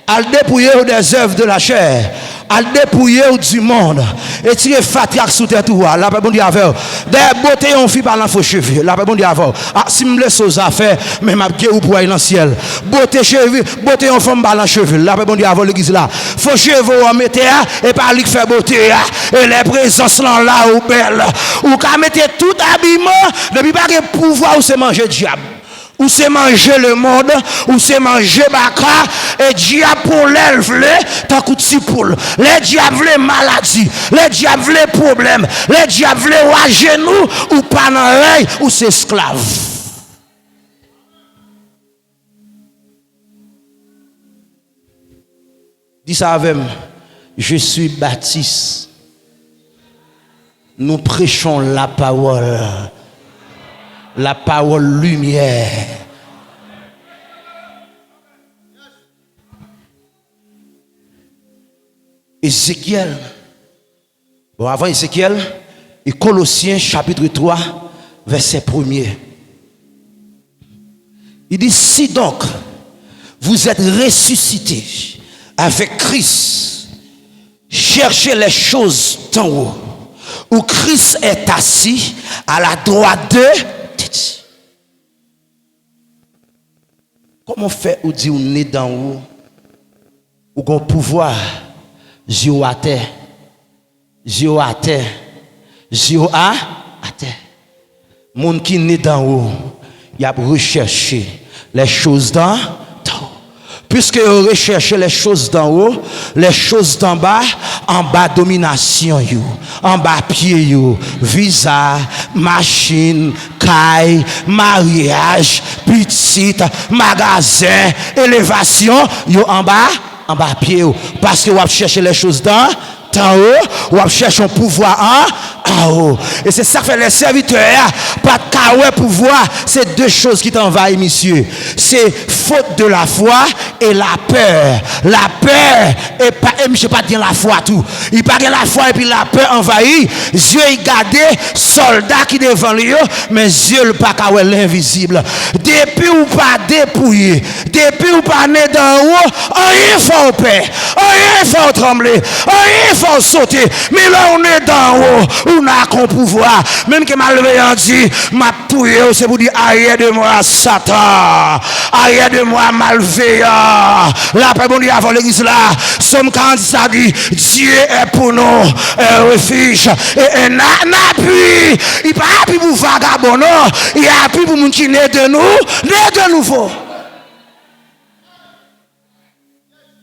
al dépouiller ou des œuvres de la chair al dépouiller ou du monde et tirer fatigue sous tête ou la bon Dieu avec des beauté on fit par l'enfant cheveux la bon Dieu avec ah si me laisse aux affaires mais m'a gué ou pour aller dans ciel beauté cheveux beauté on femme par cheveux la bon Dieu avec l'église là faux cheveux on mettait et pas lui faire beauté et les présences là ou belle ou qu'à mettre tout habillement depuis pas que pouvoir ou c'est manger diable ou c'est manger le monde, ou c'est manger baka, et diable pour l'élève, tant coup de poule. Les diables les maladies, les diables les problèmes, les diables les à genoux, ou pas dans l'œil, ou c'est esclave. Dis ça avec moi, je suis Baptiste. Nous prêchons la parole. La parole lumière. Ézéchiel. Bon, avant Ézéchiel, et Colossiens chapitre 3, verset 1er. Il dit, si donc vous êtes ressuscités avec Christ, cherchez les choses d'en haut, où Christ est assis à la droite de comment fait ou dit on est dans haut ou qu'on pouvoir Dieu à terre Dieu à terre Dieu à terre monde qui est dans haut il a recherché les choses d'en haut puisque vous recherchez les choses d'en haut les choses d'en bas domination you en bas pied you visa machine caille mariage petite magasin élévation you en bas pied you parce que vous cherchez les choses d'en haut ou chercher un pouvoir en haut et c'est ça que fait les serviteurs pas de pouvoir c'est deux choses qui t'envahissent monsieur c'est faute de la foi et la peur et pas je pas dire la foi tout il pas la foi et puis la peur envahit Dieu il garde soldat qui devant lui mais Dieu le pas l'invisible depuis ou pas dépouillé depuis ou pas né d'en haut rien faut peur rien faut trembler rien faut sauter mais là on est d'en haut on a qu'on pouvoir même que malveillant dit m'a touillé c'est pour dire arrière de moi Satan arrière de moi malveillant la paix bon Dieu avant l'église là somme 40 ça dit Dieu est pour nous un refuge et un appui il pas appui pour vagabond non il a appui pour moun qui naît de nous naît de nouveau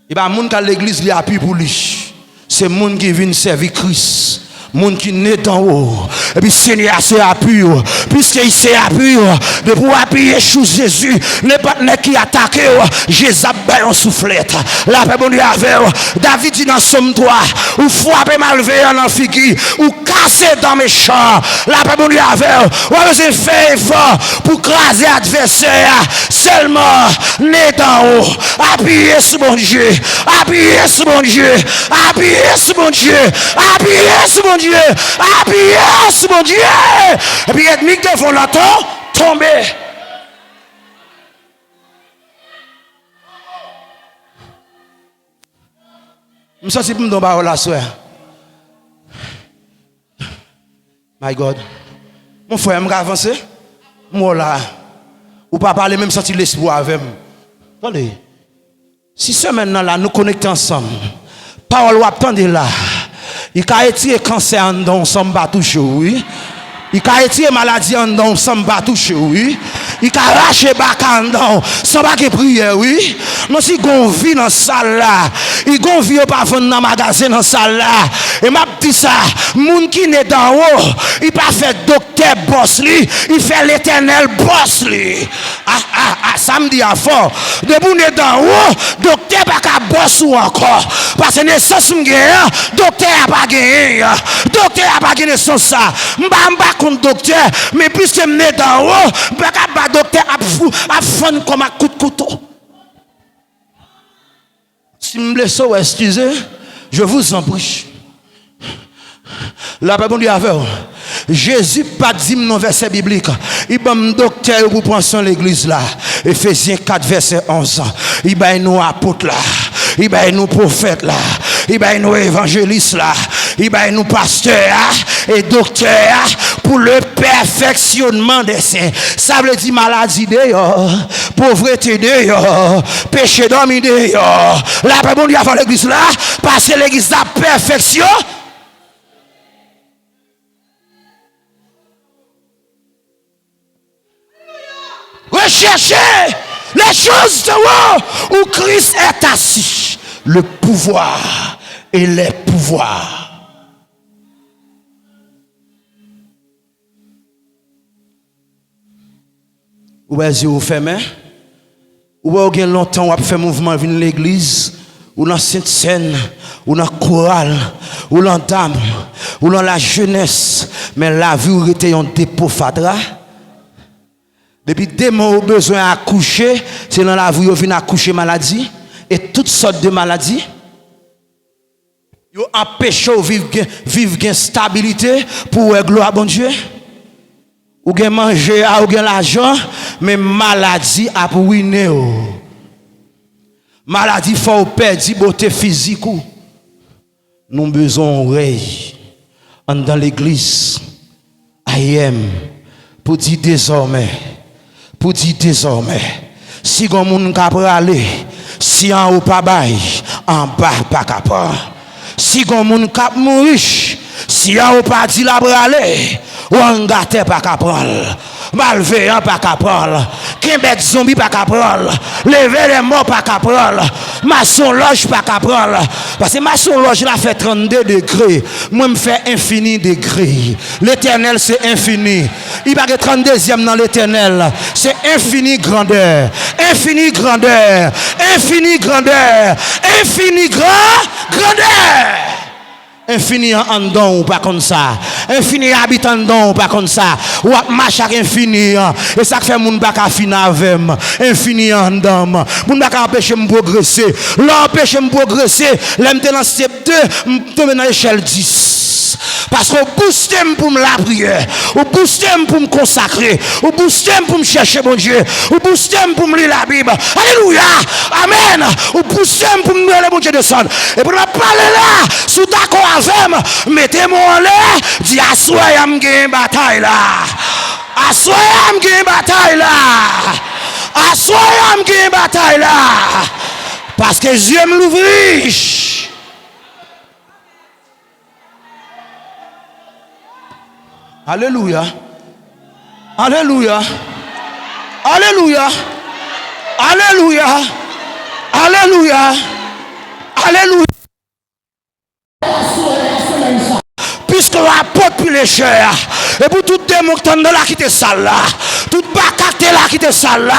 il pas moun qu'à l'église il appui pour lui c'est moun qui vient servir Christ monde qui naît d'en haut et puis Seigneur c'est appui puisqu'il s'est appuyé de pouvoir appuyer sur Jésus n'est pas qui attaque Jésus en soufflette la paix bon Dieu avec David dit dans Somme 3 ou frapper malveillant en figure ou casser dans mes champs la paix bon Dieu avec ou avez fait effort pour craser adversaire seulement né d'en haut appuyer sur mon Dieu appuyer sur mon Dieu appuyer sur mon Dieu appuyer sur mon Dieu, appuyez sur mon Dieu, et puis l'ennemi devant l'entendre tomber. Je sens pour me donner la soeur. My God. Mon frère, je vais avancer. Moi là. Ou pas parler même sentir l'espoir avec moi. Attendez. Si ce maintenant là, nous connectons ensemble. Parole ou attendez là. Il a été cancer en don, ensemble pas toucher, oui. Il a été maladie en don, ensemble pas toucher, oui. Il a arraché bac en don, sans pas que prière, oui. Non, si gon vit dans salle là, il gon vit pas vendre dans magasin dans salle là. Et m'a dit ça, moun qui n'est d'en haut, il pas fait docteur boss li, il fait l'éternel boss li. Samedi à fort. Debout n'est d'en haut, docteur pas qu'à boss ou encore. Parce que naissance m'gagne, docteur a pas gagné. Docteur a pas gagné naissance ça. M'ba contre docteur, mais puisque m'est d'en haut, pas qu'à docteur a fond comme un coup de couteau. Si me laisse excusez, je vous en prie. La Bible dit avec Jésus pas dit non verset biblique. Il va me docteur pour prendre l'église là. Éphésiens 4 verset 11. Il va nous apôtres là. Il va nous prophètes là. Il va nous évangélistes là. Il va nous pasteurs et docteurs pour le perfectionnement des saints. Ça veut dire maladie dehors, pauvreté dehors, péché dormi dehors. La Bible dit avant l'église là, parce que l'église la perfection. Recherchez les choses de haut où Christ est assis. Le pouvoir et les pouvoirs. Ou est-ce que vous fermez? Ou est-ce que longtemps vous avez fait mouvement dans l'église? Ou dans Sainte Seine? Ou dans chorale? Ou dans dame? Ou dans la jeunesse? Mais la vie où était un dépôt fadra? Depuis des mois au besoin d'accoucher, c'est dans la vie où vient accoucher maladie et toutes sortes de maladies. Yo empêche de vivre une stabilité pour gloire à bon Dieu. Ou gen manger ou gen l'argent, mais maladie a ruiné. Maladie faut perdre beauté physique. Nous avons besoin d'oreilles dans l'église. I am pour dire désormais. Pour dire désormais, si on moun ka aller, si en haut pas bail, en bas pas capable. Si on moun ka mourir, si en haut pas dit la aller, ou en gâté pas capable. Malveillant pas capable. Kembet zombie pas capable. Lever les morts pas capable. Maçon loge pas capable. Parce que maçon loge là fait 32 degrés. Moi me fait infini degrés. L'éternel c'est infini. Il va être 32e dans l'éternel. C'est infini grandeur. Infini grandeur. Infini grandeur. Infini grandeur. Infini en don ou pas comme ça. Infini habitant don ou pas comme ça. Ou marche avec infini. Et ça fait moun pas ka fin avec. Infini en don. Moun pas ka empêcher me progresser. L'empêcher me progresser. L'aime dans step 2, me tomber dans l'échelle 10. Parce que booster pour me la prière, ou booster pour me consacrer, ou booster pour me chercher mon Dieu, ou booster pour me lire la Bible. Alléluia. Amen. Ou booster pour me lire mon Dieu descendre. Et pour me parler là, sous d'accord avec moi, mettez-moi en l'air, dis assoyez à me gagner bataille là. Assoyez à me gagner bataille là. Assoyez à me gagner bataille là. Parce que Dieu me l'ouvre. Alléluia. Alléluia. Alléluia. Alléluia. Alléluia. Alléluia. Puisque l'apôtre puis les chers, et pour tout démon qui est là qui te sale là, tout bacate là qui te sale là,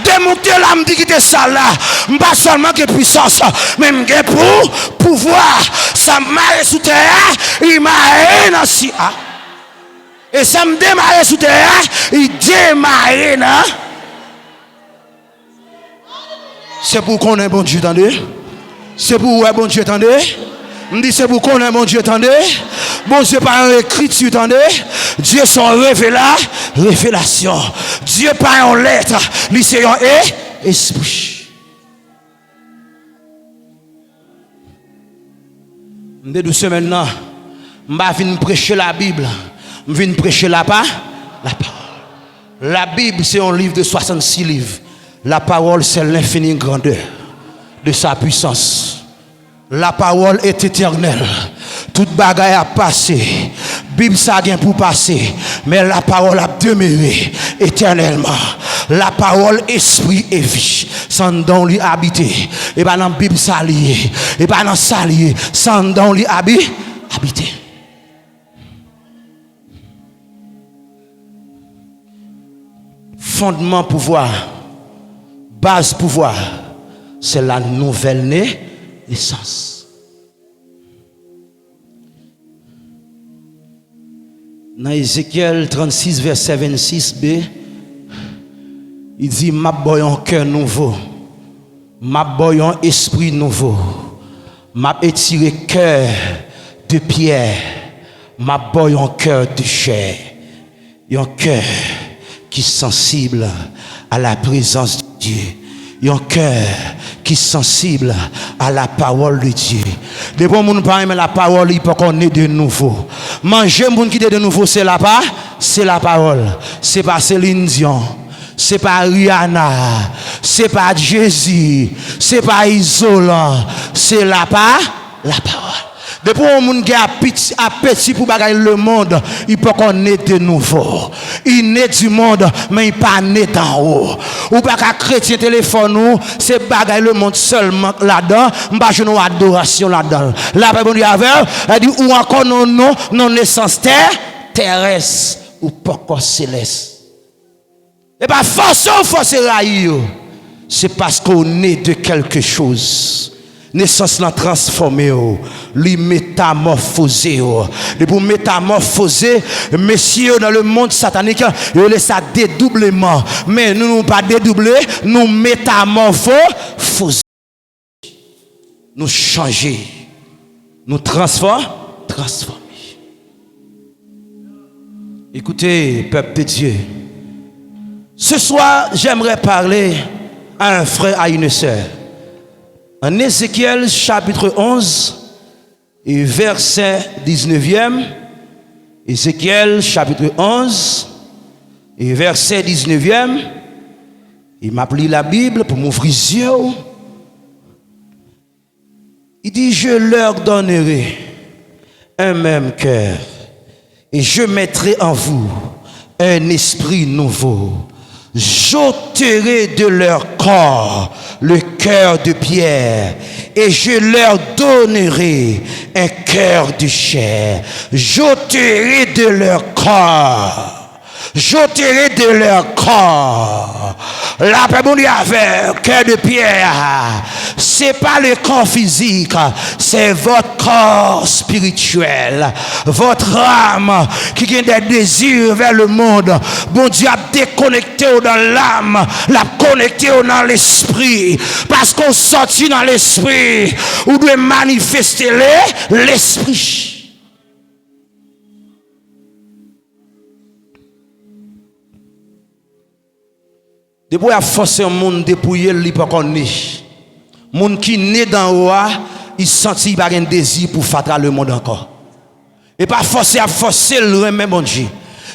démon qui est là me dit qui te sale là, pas seulement que puissance, même que pour pouvoir, ça m'a sous terre, il m'a dans si. Et ça me démarre sous terre, il démarre là. C'est pour qu'on ait bon Dieu, attendez. C'est pour bon Dieu, attendez. On dit c'est pour qu'on ait bon Dieu, attendez. Bon Dieu par écriture, attendez. Dieu son révélation. Dieu par en lettre, lycéen et esprit. De douce maintenant, je viens prêcher la Bible. Je viens prêcher la parole. La Bible, c'est un livre de 66 livres. La parole, c'est l'infinie grandeur de sa puissance. La parole est éternelle. Toute bagaille a passé. Bible ça vient pour passer. Mais la parole a demeuré éternellement. La parole, esprit et vie. Sans don lui habiter. Et pas dans la Bible ça lié. Et pas dans ça lié. Sans don lui habiter. Fondement pouvoir. Base pouvoir. C'est la nouvelle naissance. Dans Ézéchiel 36, verset 26b, il dit: m'a boy un cœur nouveau, m'a boy un esprit nouveau, m'a étiré cœur de pierre, m'a boy un cœur de chair, un cœur qui est sensible à la présence de Dieu, un cœur qui est sensible à la parole de Dieu. Depuis que nous parlons la parole, il faut qu'on ait de nouveau. Manger, mon qui est de nouveau, c'est la parole. C'est pas Céline Dion, c'est pas Rihanna, c'est pas Jésus, c'est pas isolant, c'est la parole. Depuis que monde qui a appétit pour bagailler le monde, il peut qu'on ait de nouveau. Il naît du monde, mais il pas né d'en haut. Ou pas qu'à chrétien téléphone, c'est bagailler le monde seulement là-dedans, m'pas une adoration là-dedans. La Bible dit avec, elle dit ou encore non naissance terrestre ou pas encore céleste. Et pas forcer raï. C'est parce qu'on est de quelque chose. Naissance l'a transformé, li métamorphosé. Et pour métamorphoser, messieurs, dans le monde satanique, il laisse ça dédoublement. Mais nous ne pas dédoubler, nous métamorphoser. Nous changer. Nous transformer. Écoutez, peuple de Dieu. Ce soir, j'aimerais parler à un frère, à une sœur. En Ézéchiel chapitre 11 et verset 19e, Ézéchiel chapitre 11 et verset 19e, il m'a pris la Bible pour m'ouvrir les yeux. Il dit: je leur donnerai un même cœur et je mettrai en vous un esprit nouveau. J'ôterai de leur corps le cœur de pierre et je leur donnerai un cœur de chair. J'ôterai de leur corps. J'ôterai de leur corps. La Bible dit avec cœur de pierre. C'est pas le corps physique, c'est votre corps spirituel, votre âme qui a des désirs vers le monde. Bon Dieu a déconnecté dans l'âme, l'a connecté dans l'esprit. Parce qu'on sortit dans l'esprit, ou doit manifester l'esprit. Depuis à forcer un monde dépouiller li pas connait. Monde qui né dans haut, il sentit pas un désir pour faire le monde encore. Et pas forcer à forcer le remet bon Dieu.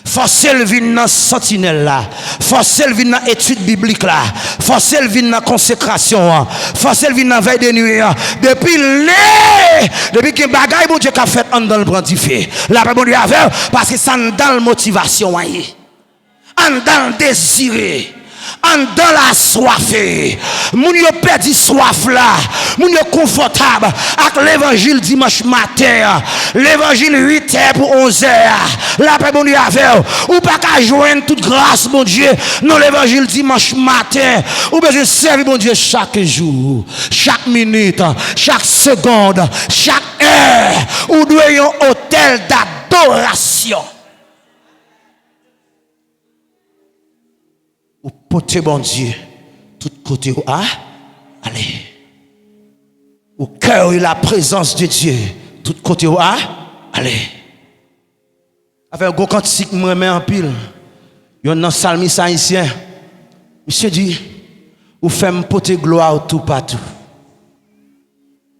Forcer le vin dans sentinelle là, forcer le vin dans étude biblique là, forcer le vin dans consécration, forcer le vin dans veille de nuit. Depuis que bagaille bon Dieu qu'a fait en dans le brandifié. La Bible dit avec parce que ça dans la motivation en dans le désiré. En dans la soif, moun yo perdu soif là, moun yo confortable avec l'évangile dimanche matin, l'évangile 8h pour 11h. La paix bon Dieu avec ou pas qu'à joindre toute grâce mon Dieu, non l'évangile dimanche matin, ou besoin servir mon Dieu chaque jour, chaque minute, chaque seconde, chaque heure, ou doit un hôtel d'adoration. Ou porter bon Dieu, tout côté où allez. Au cœur et la présence de Dieu, tout côté où allez. Avec un gros cantique, moi, mets en pile. Il y a un psalmiste haïtien. Monsieur dit, ou faites porter gloire tout partout.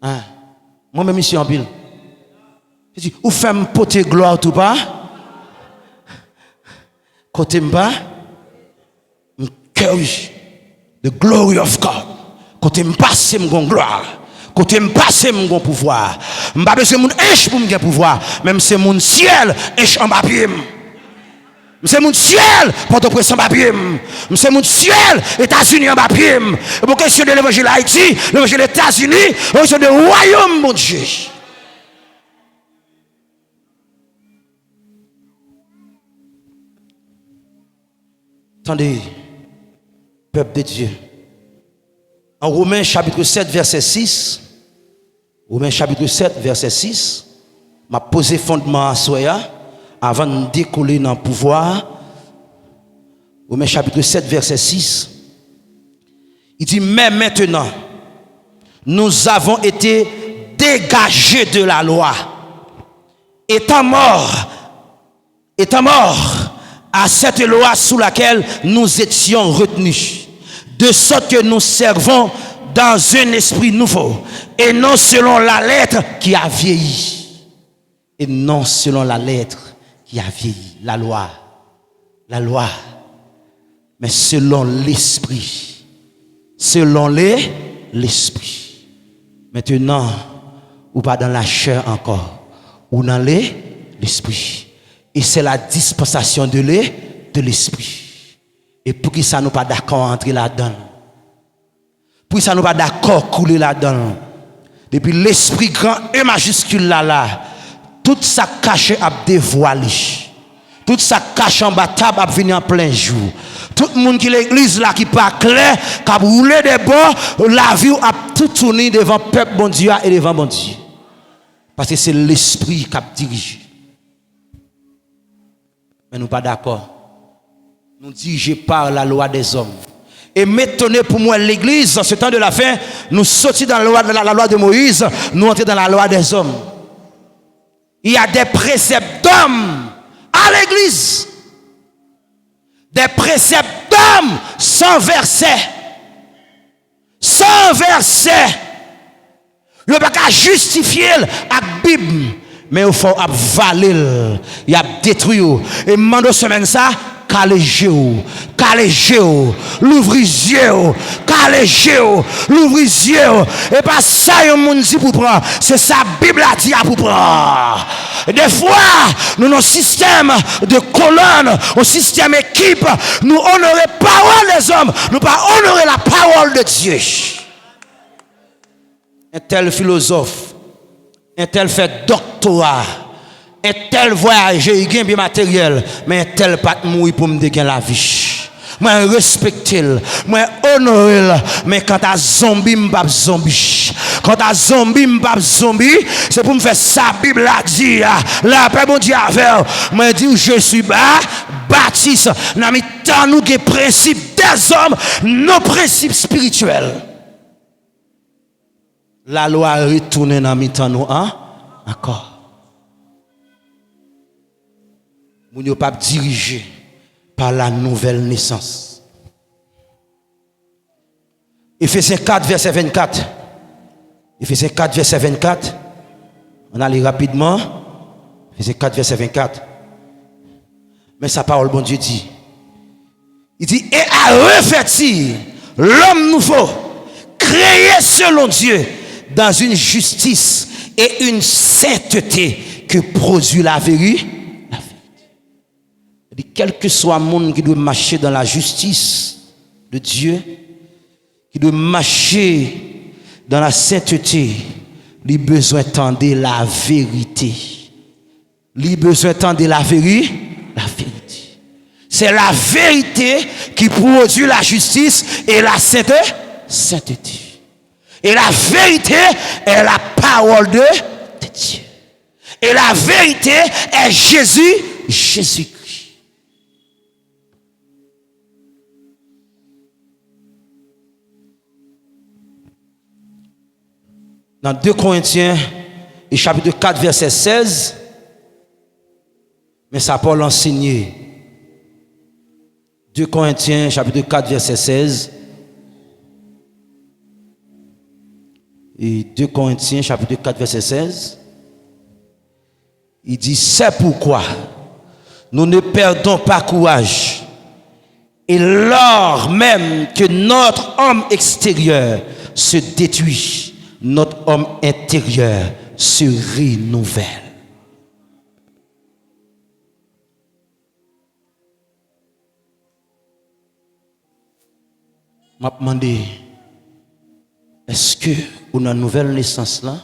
Hein? Moi-même, monsieur en pile. Il dit, ou fait porter gloire tout pas? Côté m'pas, carry the glory of God. Côté m'pas, c'est mon gloire. Côté m'pas, c'est mon pouvoir. M'pas besoin mon éche pour me pouvoir. Même c'est mon ciel, éche en bas pied. C'est mon ciel, Port-au-Prince en bas pied. C'est mon ciel, États-Unis en bas pied. Pour question de l'évangile Haïti, l'évangile États-Unis, question de royaume, mon Dieu. Attendez, peuple de Dieu. En Romains chapitre 7, verset 6, Romains chapitre 7, verset 6, m'a posé fondement à Soya avant de décoller dans le pouvoir. Romains chapitre 7, verset 6, il dit, mais maintenant, nous avons été dégagés de la loi, étant morts à cette loi sous laquelle nous étions retenus, de sorte que nous servons dans un esprit nouveau, et non selon la lettre qui a vieilli. Et non selon la lettre qui a vieilli, la loi, mais selon l'esprit. Selon l'esprit. Maintenant, ou pas dans la chair encore, ou dans l'esprit. Et c'est la dispensation de l'esprit. Et pour qui ça nous pas d'accord entrer là-dedans? Pour qui ça nous pas d'accord couler là-dedans? Depuis l'esprit grand et majuscule là, tout ça caché à dévoiler. Tout ça caché en bas table à venir en plein jour. Tout le monde qui l'église là qui pas clair, qui a roulé des bords, la vie a tout tourné devant le peuple bon Dieu et devant bon Dieu. Parce que c'est l'esprit qui a dirigé. Mais nous pas d'accord. Nous dirigés par la loi des hommes. Et m'étonner pour moi l'église, en ce temps de la fin, nous sortis dans la loi de Moïse, nous entrons dans la loi des hommes. Il y a des préceptes d'hommes à l'église. Des préceptes d'hommes sans verset. Sans verset. Il n'y a pas qu'à justifier la Bible. Mais il faut avaler, il y a détruit. Et mando semaine ça, calégé, l'ouvrier, l'ouvrier. Et pas ça, il y a dit pour prendre. C'est ça, la Bible a dit pour prendre. Des fois, nous avons un système de colonne, un système équipe, nous honorons la parole des hommes, nous pas honorer la parole de Dieu. Un tel philosophe, un tel fait doctorat, un tel voyage, il gagne bien matériel, mais un tel pas mourir pour me dégainer la vie. Moi respecter, moi honorer, mais quand à zombie, m'pas zombie. Quand à zombie, m'pas zombie, c'est pour me faire ça Bible a dit la paix bon Dieu avec. Moi dit je suis baptiste, n'a mis tant nous des principes des hommes, nos principes spirituels. La loi retourne dans mi-temps nous encore. Nous ne pas dirigé par la nouvelle naissance. Éphésiens 4 verset 24. Éphésiens 4 verset 24. On allait rapidement. Éphésiens 4 verset 24. Mais sa parole bon Dieu dit. Il dit et à revêtir l'homme nouveau créé selon Dieu dans une justice et une sainteté que produit la vérité. Quel que soit le monde qui doit marcher dans la justice de Dieu, qui doit marcher dans la sainteté, il a besoin d'entendre la vérité. Il a besoin d'entendre la vérité. C'est la vérité qui produit la justice et la sainteté. Et la vérité est la parole de Dieu. Et la vérité est Jésus-Christ. Dans 2 Corinthiens, et chapitre 4, verset 16, mais ça Paul enseigné. 2 Corinthiens, chapitre 4, verset 16. Et 2 Corinthiens, chapitre 4, verset 16. Il dit, c'est pourquoi nous ne perdons pas courage. Et lors même que notre homme extérieur se détruit, notre homme intérieur se renouvelle. Je me demandé, est-ce que on a une nouvelle naissance là?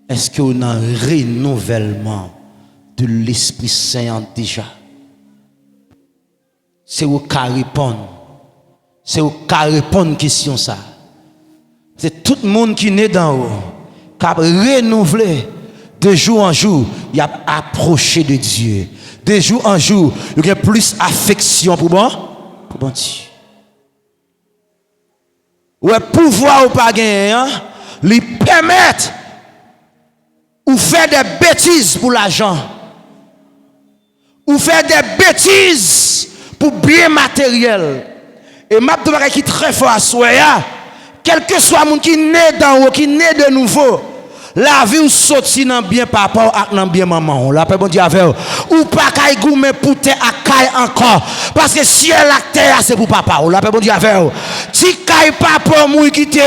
Est-ce qu'on a un renouvellement de l'Esprit Saint déjà? C'est au cas répondre. C'est au cas répondre question ça. C'est tout le monde qui naît d'en haut, qui a renouvelé de jour en jour, il a approché de Dieu. De jour en jour, il y a plus affection pour bon Dieu. Ouais, pouvoir ou pas gagner, hein, lui permettre ou faire des bêtises pour l'argent, ou faire des bêtises pour bien matériel. Et m'a dit qui très fort à soi, quel que soit monde qui naît d'en haut, qui naît de nouveau, la vie ou sorti dans bien papa ou dans bien maman. La paix bon Dieu avec ou pas kay goumen pour te akay encore parce que ciel la terre c'est pour papa. La paix bon Dieu avec ti kay papa mou qui te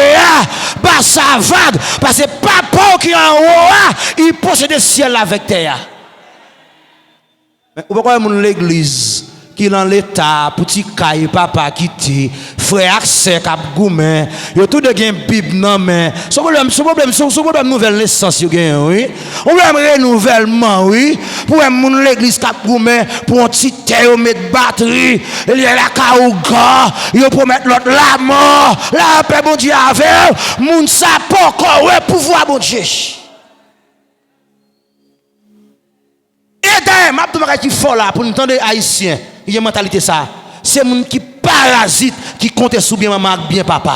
ba ça vague parce que papa qui en haut il possède ciel avec terre. Mais ou pourquoi mon l'église qui dans l'état petit kay papa quitter frère accès cap goumen yo tout de gen bible non mais son problème nouvelle naissance yo gen oui on veut renouvellement oui pour mon l'église cap goumen pour un petit terre mettre batterie il y a la kaouga yo promettre l'autre la mort la paix bon Dieu avec moun ça pas encore ouais pouvoir bon Dieu. Et d'ailleurs m'a tout qui fort là pour nous entendre haïtien. Il y a une mentalité ça. C'est moun qui parasite qui compte sous bien maman bien papa.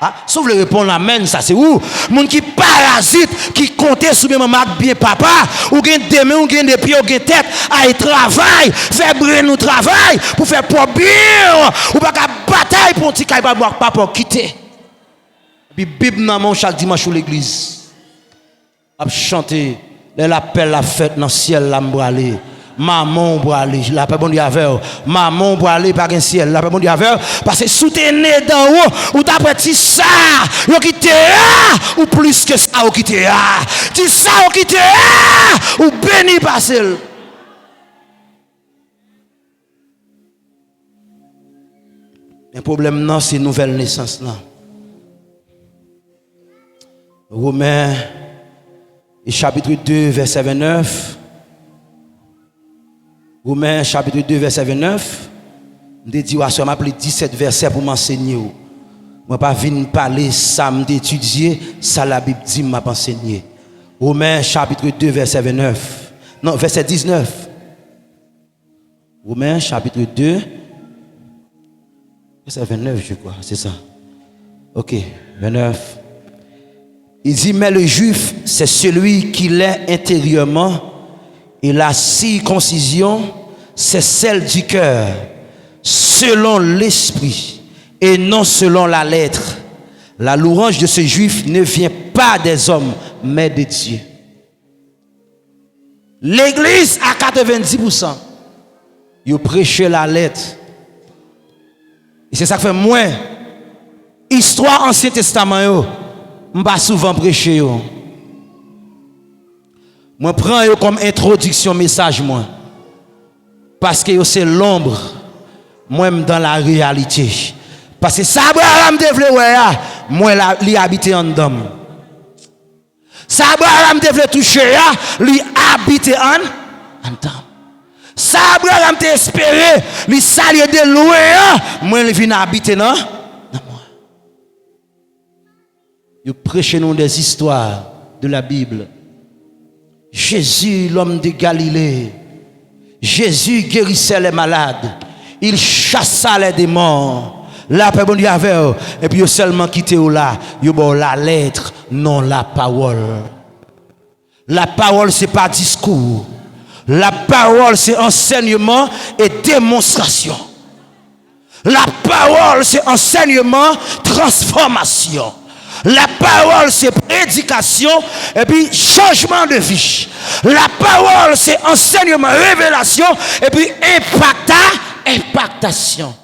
Ah, sauf le répondre amen ça c'est où? Moun qui parasite qui compte sous bien maman bien papa ou gen des mains ou gen des pieds ou gen tête à travail, faire brûler nous travail pour faire pour bien ou pas bataille pour petit kay papa quitter. Puis bible dans mon chaque dimanche à l'église. A chanter l'appel la fête dans ciel la m'bralé. Maman bralé, la paix bon Dieu avec maman bralé par un ciel, la paix bon Dieu avec parce que sous tes nez d'en haut ou d'après ti ça, yo quitté ou plus que ça ou quitté ti ça ou quitté ou béni passer. Le problème non c'est nouvelle naissance là. Romains chapitre 2 verset 29. Romains chapitre 2 verset 29. Je dis je m'appelle 17 versets pour m'enseigner. Je ne pas venir parler ça d'étudier ça la Bible dit m'a enseigné. Romains chapitre 2 verset 29. Non, verset 19. Romains chapitre 2 verset 29 je crois, c'est ça. OK, 29. Il dit, mais le juif, c'est celui qui l'est intérieurement, et la circoncision, c'est celle du cœur, selon l'esprit, et non selon la lettre. La louange de ce juif ne vient pas des hommes, mais de Dieu. L'église, à 90%, il prêche la lettre. Et c'est ça qui fait moins. Histoire Ancien Testament, je pas souvent prêcher. Moi prends yo comme introduction message moi. Parce que c'est l'ombre moi dans la réalité. Parce que ça Abraham devait moi li habiter en dedans. Ça Abraham devait toucher lui habiter en dedans. Ça Abraham t'espérer lui saluer de loin moi il vient habiter non. Vous prêchez nous des histoires de la Bible. Jésus, l'homme de Galilée. Jésus guérissait les malades. Il chassa les démons. La paix bon Dieu avec eux. Et puis, il seulement quitté là. Il bon la lettre, non la parole. La parole, ce n'est pas discours. La parole, c'est enseignement et démonstration. La parole, c'est enseignement, transformation. La parole, c'est prédication et puis changement de vie. La parole, c'est enseignement, révélation et puis impactation.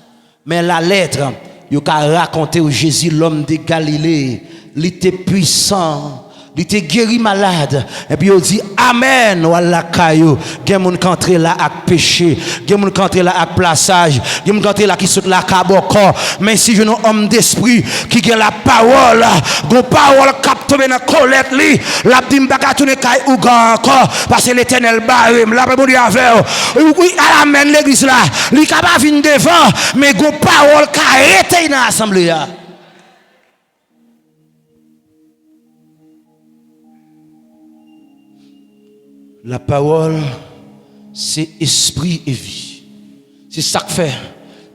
Mais la lettre, il a raconté au Jésus, l'homme de Galilée, il était puissant. Il était guéri malade. Et puis il dit Amen. Voilà caillou. Il y a des gens qui entrent là avec péché. Il y a des gens qui entrent là avec plaçage. Il y a des gens qui entrent là qui sont là cabocor. Mais si je suis un homme d'esprit qui a la parole, la parole qui tombe dans la colette, la dit m'baka tourner caille ou encore parce que l'Éternel barre. La parole dit avec oui, Amen l'église là. Il n'est pas venir devant, mais la parole qui a arrêté dans l'assemblée. La parole, c'est esprit et vie. C'est ça que fait.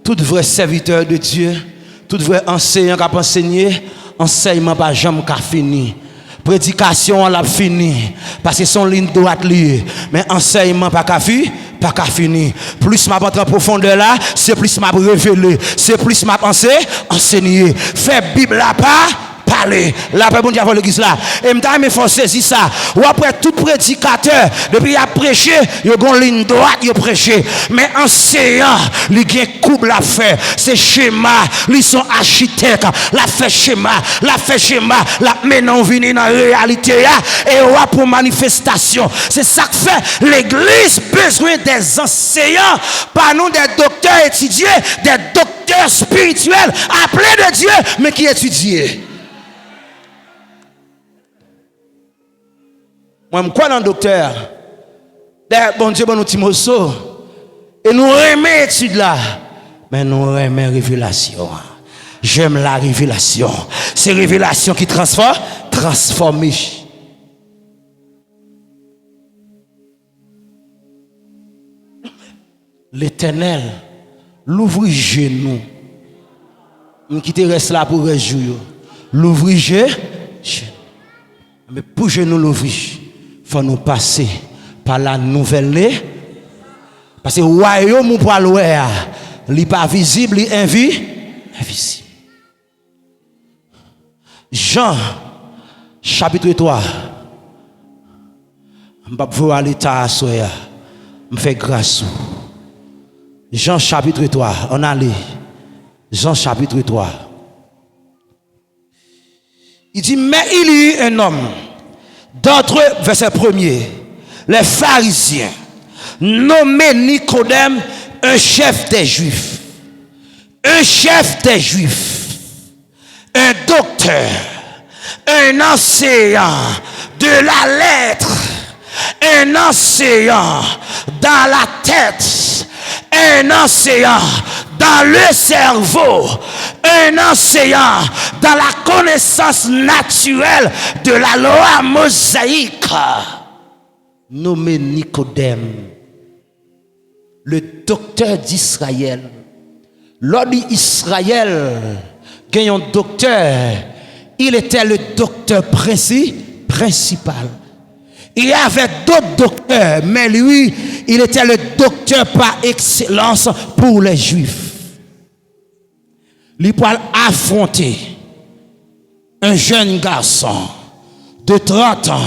Tout vrai serviteur de Dieu, tout vrai enseignant qui a enseigné, enseignement pas jamais qu'a fini. Prédication elle a fini parce que son ligne droite liée. Mais enseignement pas qu'a fini. Plus m'a entrer en profondeur là, c'est plus m'a révéler, c'est plus m'a enseigner. Fait Bible là pas parler. La paix bon Dieu avant l'église là. Et m'ta faut saisir ça. Ou après tout prédicateur depuis il a prêché, il a une ligne droite, il a prêché. Mais enseignant, il gagne couple la fait. C'est schéma, ils sont architectes. La fait schéma, la maintenant venir dans la réalité et ou pour manifestation. C'est ça que fait l'église besoin des enseignants, pas nous des docteurs étudiés, des docteurs spirituels appelés de Dieu mais qui étudient. Moi, je crois dans le docteur. Bon Dieu, bon nous Timoso. Et nous aimons l'étude là. Mais nous aimons la révélation. J'aime la révélation. C'est révélation qui transforme. L'Éternel, l'ouvre genou. Qui te reste là pour réjouir. L'ouvre genou. Mais pour genou l'ouvrir. Faut nous passer par la nouvelle parce que royaume ou pas loin il pas visible il invisible. Jean chapitre 3 m'pa voir aller ta soya me fait grâce. Jean chapitre 3 on allait Jean chapitre 3 il dit mais il y eut un homme d'entre eux, verset 1er, les pharisiens, nommé Nicodème, un chef des Juifs, un docteur, un enseignant de la lettre, un enseignant dans la tête, un enseignant dans le cerveau, un enseignant dans la connaissance naturelle de la loi mosaïque, nommé Nicodème, le docteur d'Israël. Lors d'Israël, il y a un docteur, il était le docteur principal. Il y avait d'autres docteurs, mais lui, il était le docteur par excellence pour les Juifs. Il peut affronter un jeune garçon de 30 ans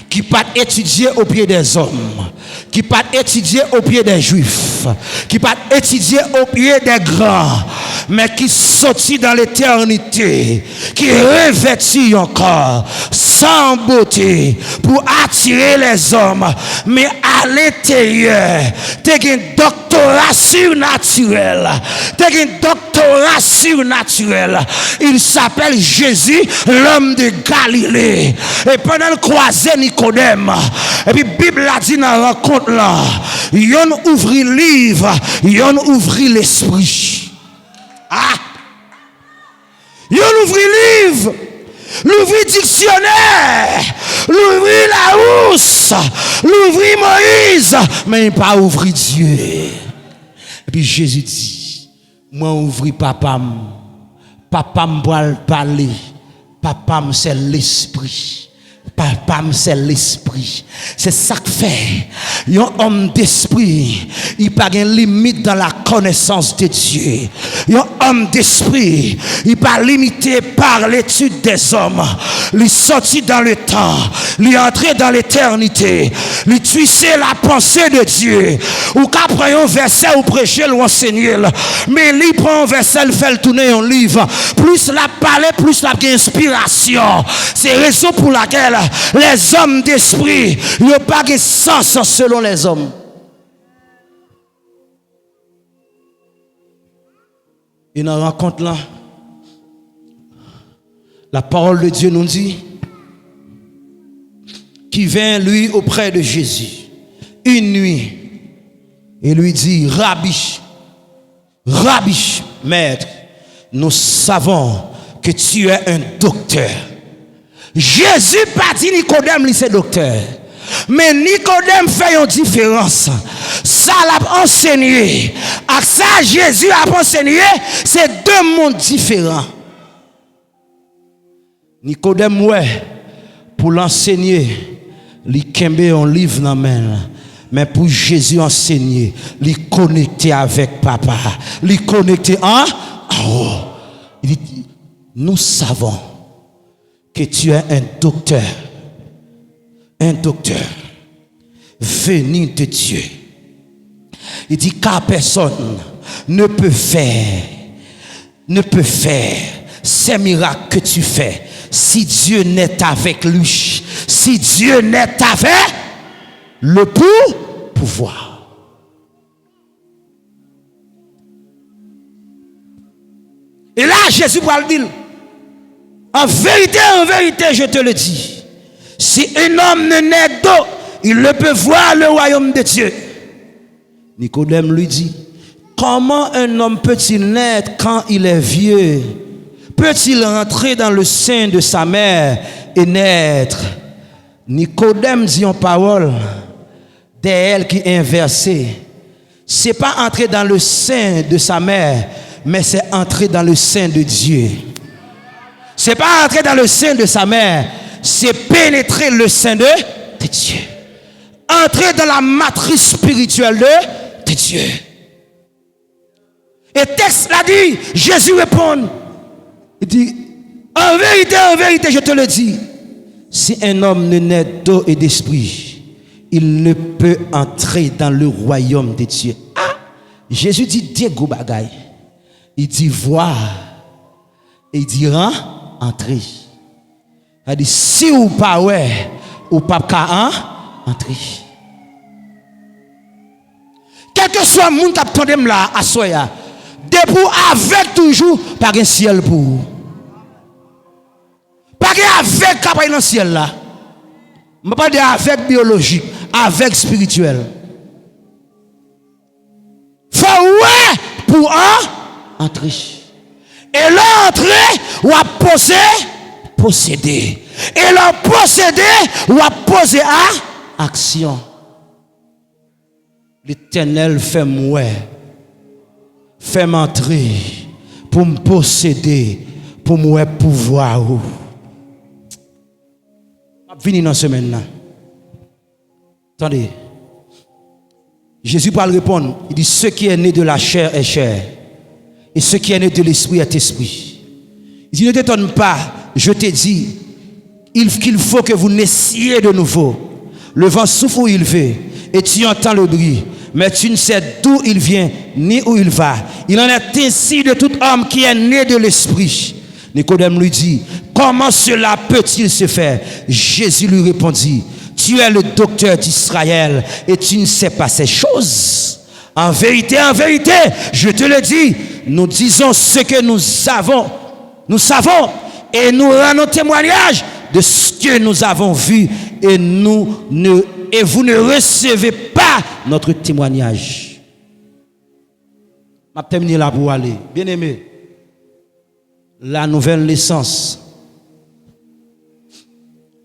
qui part étudier au pied des hommes, qui part étudier au pied des Juifs, qui part étudier au pied des grands, mais qui sortit dans l'éternité, qui revêtit encore sans beauté pour attirer les hommes, mais à l'intérieur, tu as un doctorat surnaturel. Il s'appelle Jésus, l'homme de Galilée. Et pendant le croisé Nicodème, et puis Bible a dit dans la rencontre là, yon ouvrit livre, yon ouvrit l'esprit. Ah! Yon ouvrit livre, l'ouvrit dictionnaire, l'ouvrit la housse, l'ouvrit Moïse, mais il pas ouvrit Dieu. Et puis Jésus dit, moi ouvris papam, papam boit parler, papam c'est l'esprit. Papam, c'est l'esprit. C'est ça que fait. Un homme d'esprit, il pas de limite dans la connaissance de Dieu. Un homme d'esprit, il pas limité par l'étude des hommes. Il sorti dans le temps, il entré dans l'éternité, il tuissait la pensée de Dieu. Ou qu'après un verset ou prêcher ou enseigner, mais il prend un verset, il fait le tourner un livre. Plus la parler, plus la inspiration. C'est la raison pour laquelle les hommes d'esprit n'ont pas de sens selon les hommes. Et dans la rencontre là, la parole de Dieu nous dit qu'il vint lui auprès de Jésus une nuit et lui dit: Rabbi, Rabbi, maître, nous savons que tu es un docteur. Jésus pas dit Nicodème, lui c'est docteur. Mais Nicodème fait une différence. Ça l'a enseigné. À ça, Jésus a enseigné. C'est deux mondes différents. Nicodème, ouais, pour l'enseigner, il kembe un livre dans la main. Mais pour Jésus enseigner, il connecter avec papa. Il connecter en haut. Il dit: nous savons que tu es un docteur. Un docteur venu de Dieu. Il dit car personne ne peut faire ces miracles que tu fais si Dieu n'est avec lui. Si Dieu n'est avec le pouvoir. Et là, Jésus va le dire: en vérité, je te le dis. Si un homme ne naît d'eau, il ne peut voir le royaume de Dieu. Nicodème lui dit: comment un homme peut-il naître quand il est vieux? Peut-il rentrer dans le sein de sa mère et naître? Nicodème dit en parole, d'elle qui est inversée. C'est pas entrer dans le sein de sa mère, mais c'est entrer dans le sein de Dieu. C'est pas entrer dans le sein de sa mère, c'est pénétrer le sein de Dieu. Entrer dans la matrice spirituelle de Dieu. Et texte l'a dit, Jésus répond, il dit: en vérité, je te le dis, si un homme ne naît d'eau et d'esprit, il ne peut entrer dans le royaume de Dieu. Ah, Jésus dit Diego bagay. Il dit voir. Et il dit entrer. Il dit si ou pas ouais, ou pas qu'à entrer. Quel que soit le monde qui attend là à soya, debout avec toujours pas un ciel pour vous. Pas avec capable dans le ciel là. Je ne parle pas avec biologique, avec spirituel. Faut ouais pour entrer. Et là entrer ou à posséder. Et là posséder ou à poser à action. L'Éternel fait moi, fait m'entrer pour me posséder, pour moi pouvoir. Je vais venir dans ce semaine. Attendez. Jésus va répondre. Il dit: ce qui est né de la chair est chair. Et ce qui est né de l'esprit est esprit. Il dit: ne t'étonne pas, je t'ai dit qu'il faut que vous naissiez de nouveau. Le vent souffle où il veut, et tu entends le bruit, mais tu ne sais d'où il vient, ni où il va. Il en est ainsi de tout homme qui est né de l'esprit. Nicodème lui dit: comment cela peut-il se faire? Jésus lui répondit: tu es le docteur d'Israël et tu ne sais pas ces choses. En vérité, je te le dis, nous disons ce que nous savons et nous rendons témoignage de ce que nous avons vu et vous ne recevez pas notre témoignage. Je vais terminer là pour aller. Bien aimé, la nouvelle naissance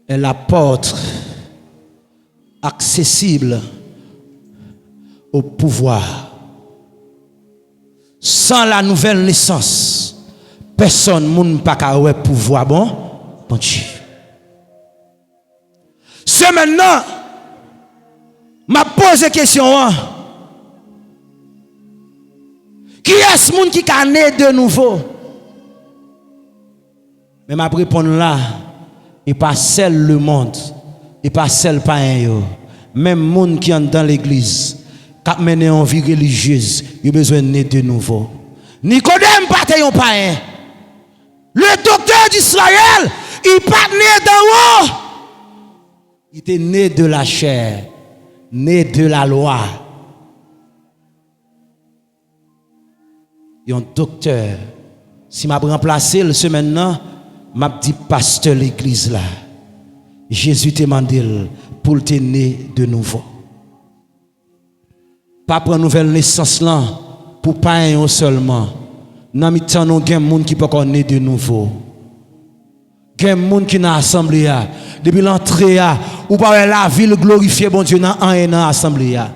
est la porte accessible au pouvoir. Sans la nouvelle naissance, personne ne peut pas pouvoir bon Dieu. C'est maintenant m'a posé question. Qui est-ce monde qui a né de nouveau? Mais m'a répondre là, et pas seul le monde, et pas seul païen. Même monde qui est dans l'église, qui a mené en vie religieuse, il a besoin de naître de nouveau. Nicodème pas un païen. Le docteur d'Israël, il pas né d'en haut. Il était né de la chair, né de la loi. Et un docteur, si m'a remplacé le semaine là, m'a dit pasteur l'église là. Jésus t'a demandé pour te né de nouveau. Pas pour nouvelle naissance là pour pas un seulement. Nan mi tan nou gen moun qui pas né de nouveau. Gen moun qui dans assemblée a depuis l'entrée a ou pas la ville glorifier bon Dieu dans assemblée a.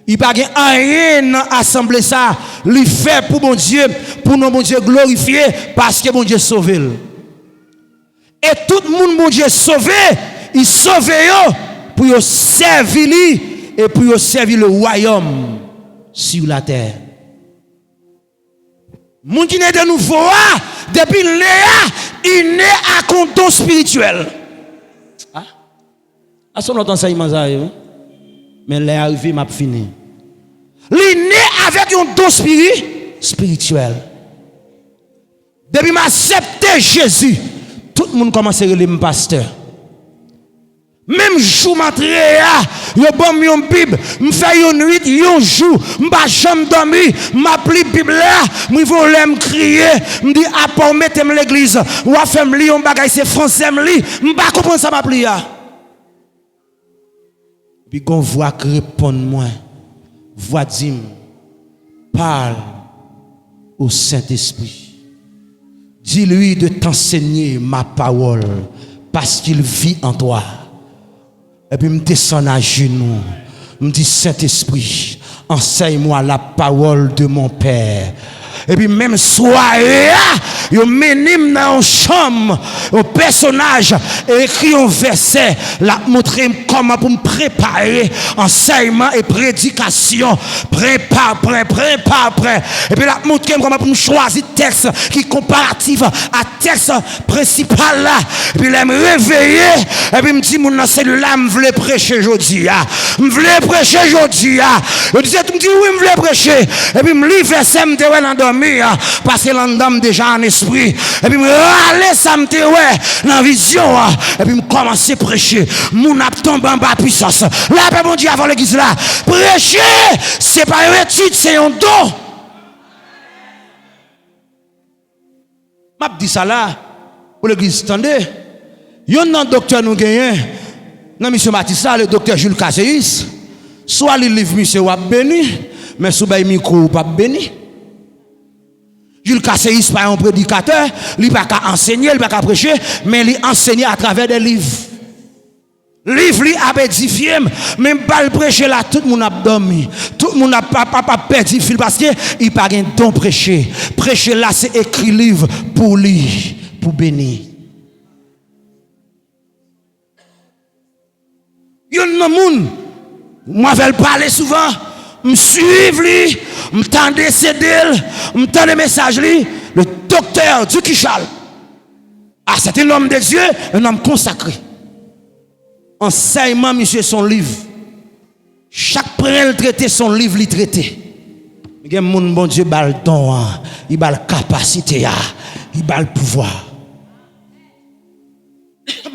Il pas gen rien dans assemblée ça, li fait pour bon Dieu, pour nous bon Dieu glorifier parce que bon Dieu sauvé. Et tout le monde bon Dieu sauvé, il sauvé yo pour yo servir lui et pour yo servir le royaume sur la terre. Moun qui naît de nouveau depuis Léa, il naît à compte spirituel. À son enseignement ça mais Léa arrivé m'a fini. Il naît avec un don spirituel. Depuis m'accepter Jésus, tout le monde commence à relire mon pasteur. Même jour m'entré yo bon yon Bible, m'fait yon nuit, yon jour, m'pa jamais dormi, m'appli Bible là, m'voulais m'crier, m'di apport mettez-moi l'église, ou a fait m'li yon bagay c'est français m'li, m'pa comprendre ça m'appli ya. Puis gon voix qui répond moi, voix dit parle au Saint-Esprit. Dis-lui de t'enseigner ma parole parce qu'il vit en toi. Et puis, je descends à genoux. Je me dis, Saint-Esprit, enseigne-moi la parole de mon Père. Et puis, même soirée, je m'anime dans une chambre, un personnage, écrit un verset, la montrer comment pour me préparer, enseignement et prédication. Prépare. Et puis, la montrer comment pour me choisir texte qui est comparatif à texte principal là. Et puis, là, me réveiller. Et puis, me dit, mon cellule-là, je veux prêcher aujourd'hui. Je veux prêcher aujourd'hui. Je disais, tu me dis, oui, je veux prêcher. Et puis, me livre verset, je me dis, parce que l'endame déjà en esprit et puis me râler ça me ouais dans vision et puis me commencer à prêcher mon ap tombe en bas puissance là ben mon Dieu avant l'église là prêcher c'est pas une étude c'est un don m'a dit ça là pour l'église attendez yon nan docteur nous gagne nan monsieur Matissa le docteur Jules Casseis soit le livre monsieur ou béni mais sous bay micro ou pas béni. Jules Casseis pas un prédicateur, il pas qu'à enseigner, il pas qu'à prêcher, mais il enseigne à travers des livres. Livre li a édifié, même pas le prêcher là, tout le monde a dormi. Tout le monde n'a pas perdu fil parce que il pas un don prêcher. Prêcher là c'est écrit livre pour lui, pour bénir. Yon moun, moi vais parler souvent. Me suivre lui, me tendre CD, me tendre message lui, le docteur Duki Charles. Ah, c'est un homme de Dieu, un homme consacré. Enseignement, monsieur, son livre. Chaque prêtre traité son livre, il traité. Il y a mon bon Dieu, il a le don, il a la capacité, il a le pouvoir.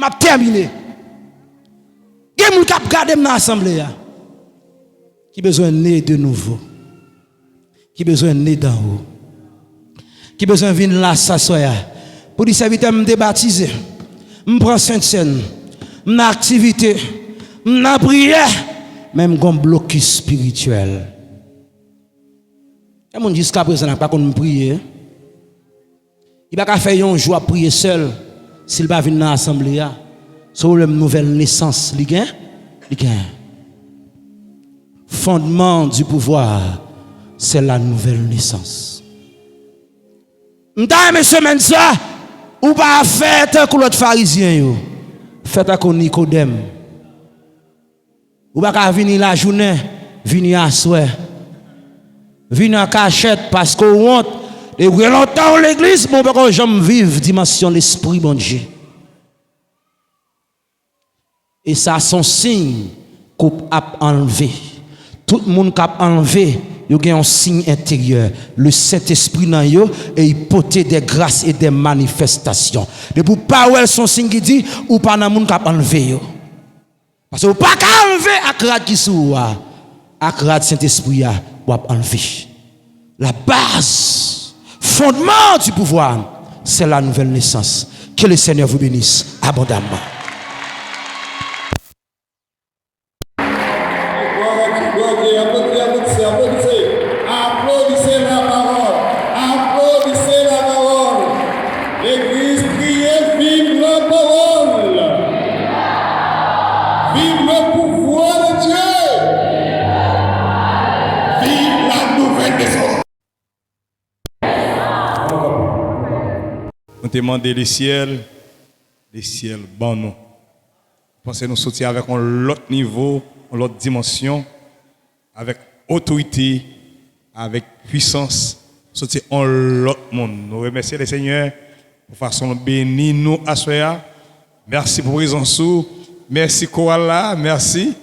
m'a terminé. Il y a des gens qui regardent dans l'assemblée qui besoin de naître de nouveau, qui besoin de naître d'en haut, qui besoin de venir là s'asseoir pour dire serviteur me débaptiser, me prend sainte scène, me activité, me prière, même un blocus spirituel. Et mon jusqu'à présent n'a pas qu'on prier. Il va pas faire un jour à prier seul s'il va venir dans l'assemblée sur une nouvelle naissance, il gagne. Fondement du pouvoir, c'est la nouvelle naissance. M'ta monsieur Mensa, ou pas faire comme l'autre pharisien yo. Faites comme Nicodème. Ou pas venir la journée, venir à soir. Venir en cachette parce qu'on honte. Et longtemps l'église, bon, parce que j'aime vivre dimension l'esprit, bon Dieu. Et ça, son signe qu'on a enlevé. Tout le monde qui a enlevé, il y a un signe intérieur. Le Saint-Esprit dans eux et il porte des grâces et des manifestations. De pour pas où son signe qui dit, ou pas dans le monde qui a enlevé. Parce que vous pas enlever à qui sous à Saint-Esprit ou à enlever. La base, fondement du pouvoir, c'est la nouvelle naissance. Que le Seigneur vous bénisse abondamment. Applaudissez la parole. Applaudissez la parole. L'église priez, vive la parole. Vive le pouvoir de Dieu. Vive la nouvelle naissance. Nous te demandons les ciels bon nous. Pensez nous sortir avec un autre niveau, une autre dimension, avec autorité, avec puissance, sortir en l'autre monde. Nous remercions le Seigneur pour façon béni nous à soya. Merci pour présence. Merci Koala, merci.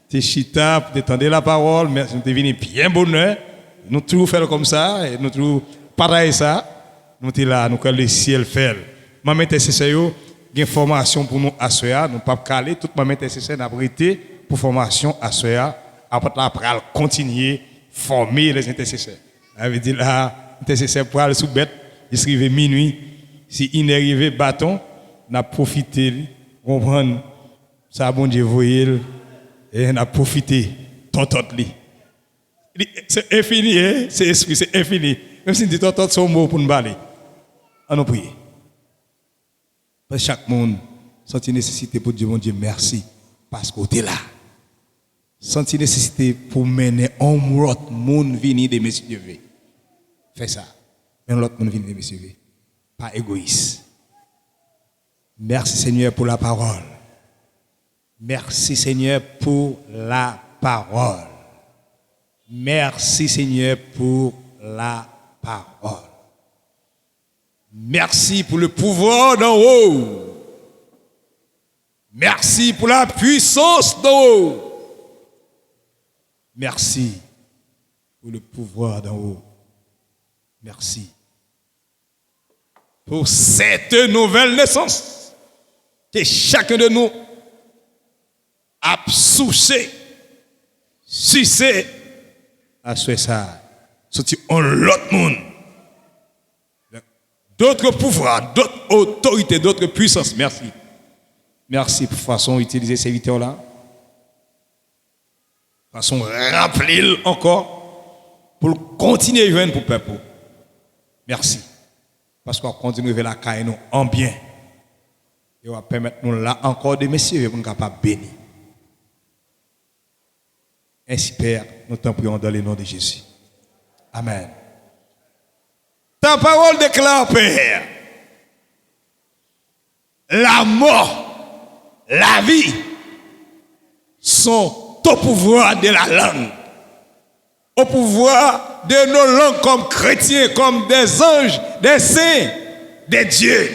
Téchita pour t'étendre la parole. Merci nous venu bien bonheur. Nous toujours faire comme ça et nous toujours partager ça. Nous sommes là, nous que le ciel fait. Maman intercesseur, une formation pour nous à soya. Nous pas caler toute maman intercesseur n'a prêté pour formation à soya. Après là, continuer former les intercesseurs. Ça veut dire là, intercesseur pour aller sous bête, il se réveille minuit. Si il est arrivé bâton, n'a profité, comprendre ça bon Dieu voyait et n'a profité tout. C'est infini, hein? C'est esprit, c'est infini. Même si dit tout son mot pour nous parler. On nous prie. Parce que chaque monde senti nécessité pour dire mon Dieu merci parce que tu es là. Senti nécessité pour mener un autre monde venir de messieurs. Fais ça. Mais l'autre monde venir de messieurs. Pas égoïste. Merci Seigneur pour la parole. Merci Seigneur pour la parole. Merci Seigneur pour la parole. Merci pour le pouvoir d'en haut. Merci pour la puissance d'en haut. Merci pour le pouvoir d'en haut. Merci pour cette nouvelle naissance que chacun de nous a souché, sucé, à ce ça. C'est un autre monde. D'autres pouvoirs, d'autres autorités, d'autres puissances. Merci. Merci pour façon d'utiliser ces serviteurs-là. Façon remplir encore pour continuer à joindre pour le peuple. Merci. Parce qu'on continue vers la caille nous en bien. Et on va permettre nous là encore de messieurs pour nous capables de bénir. Ainsi, Père, nous t'en prions dans le nom de Jésus. Amen. Ta parole déclare, Père, la mort, la vie sont au pouvoir de la langue, au pouvoir de nos langues comme chrétiens, comme des anges, des saints, des dieux.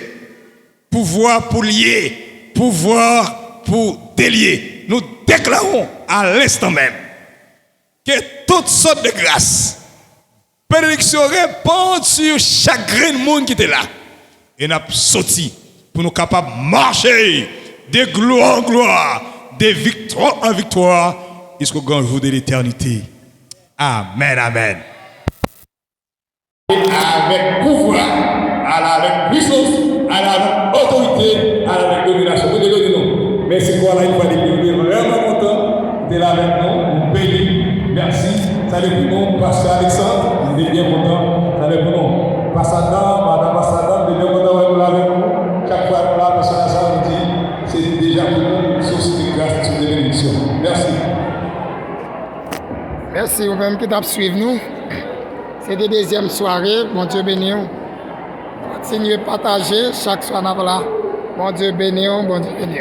Pouvoir pour lier, pouvoir pour délier. Nous déclarons à l'instant même que toutes sortes de grâces, bénédiction répandent sur chaque grain de monde qui était là. Et nous avons sorti pour nous capables de marcher de gloire en gloire, de victoire en victoire, jusqu'au grand jour de l'éternité. Amen, amen. Avec pouvoir, avec puissance, avec autorité, avec domination. Merci pour la fois de vraiment content de là avec nous. Nous bénis. Merci. Salut pour nous, Pasteur Alexandre. Nous sommes bien contents. Salut pour nous. Pasteur Adam, Madame Pasteur, nous sommes bien contents d'être avec nous. Chaque fois que la personne a nous dit, c'est déjà pour nous, source de grâce et de bénédiction. Merci. Merci aux mêmes qui t'ont suivi nous. C'est la deuxième soirée. Bon Dieu béni. Continuez à partager chaque soir là. Bon Dieu béni. Bon Dieu béni.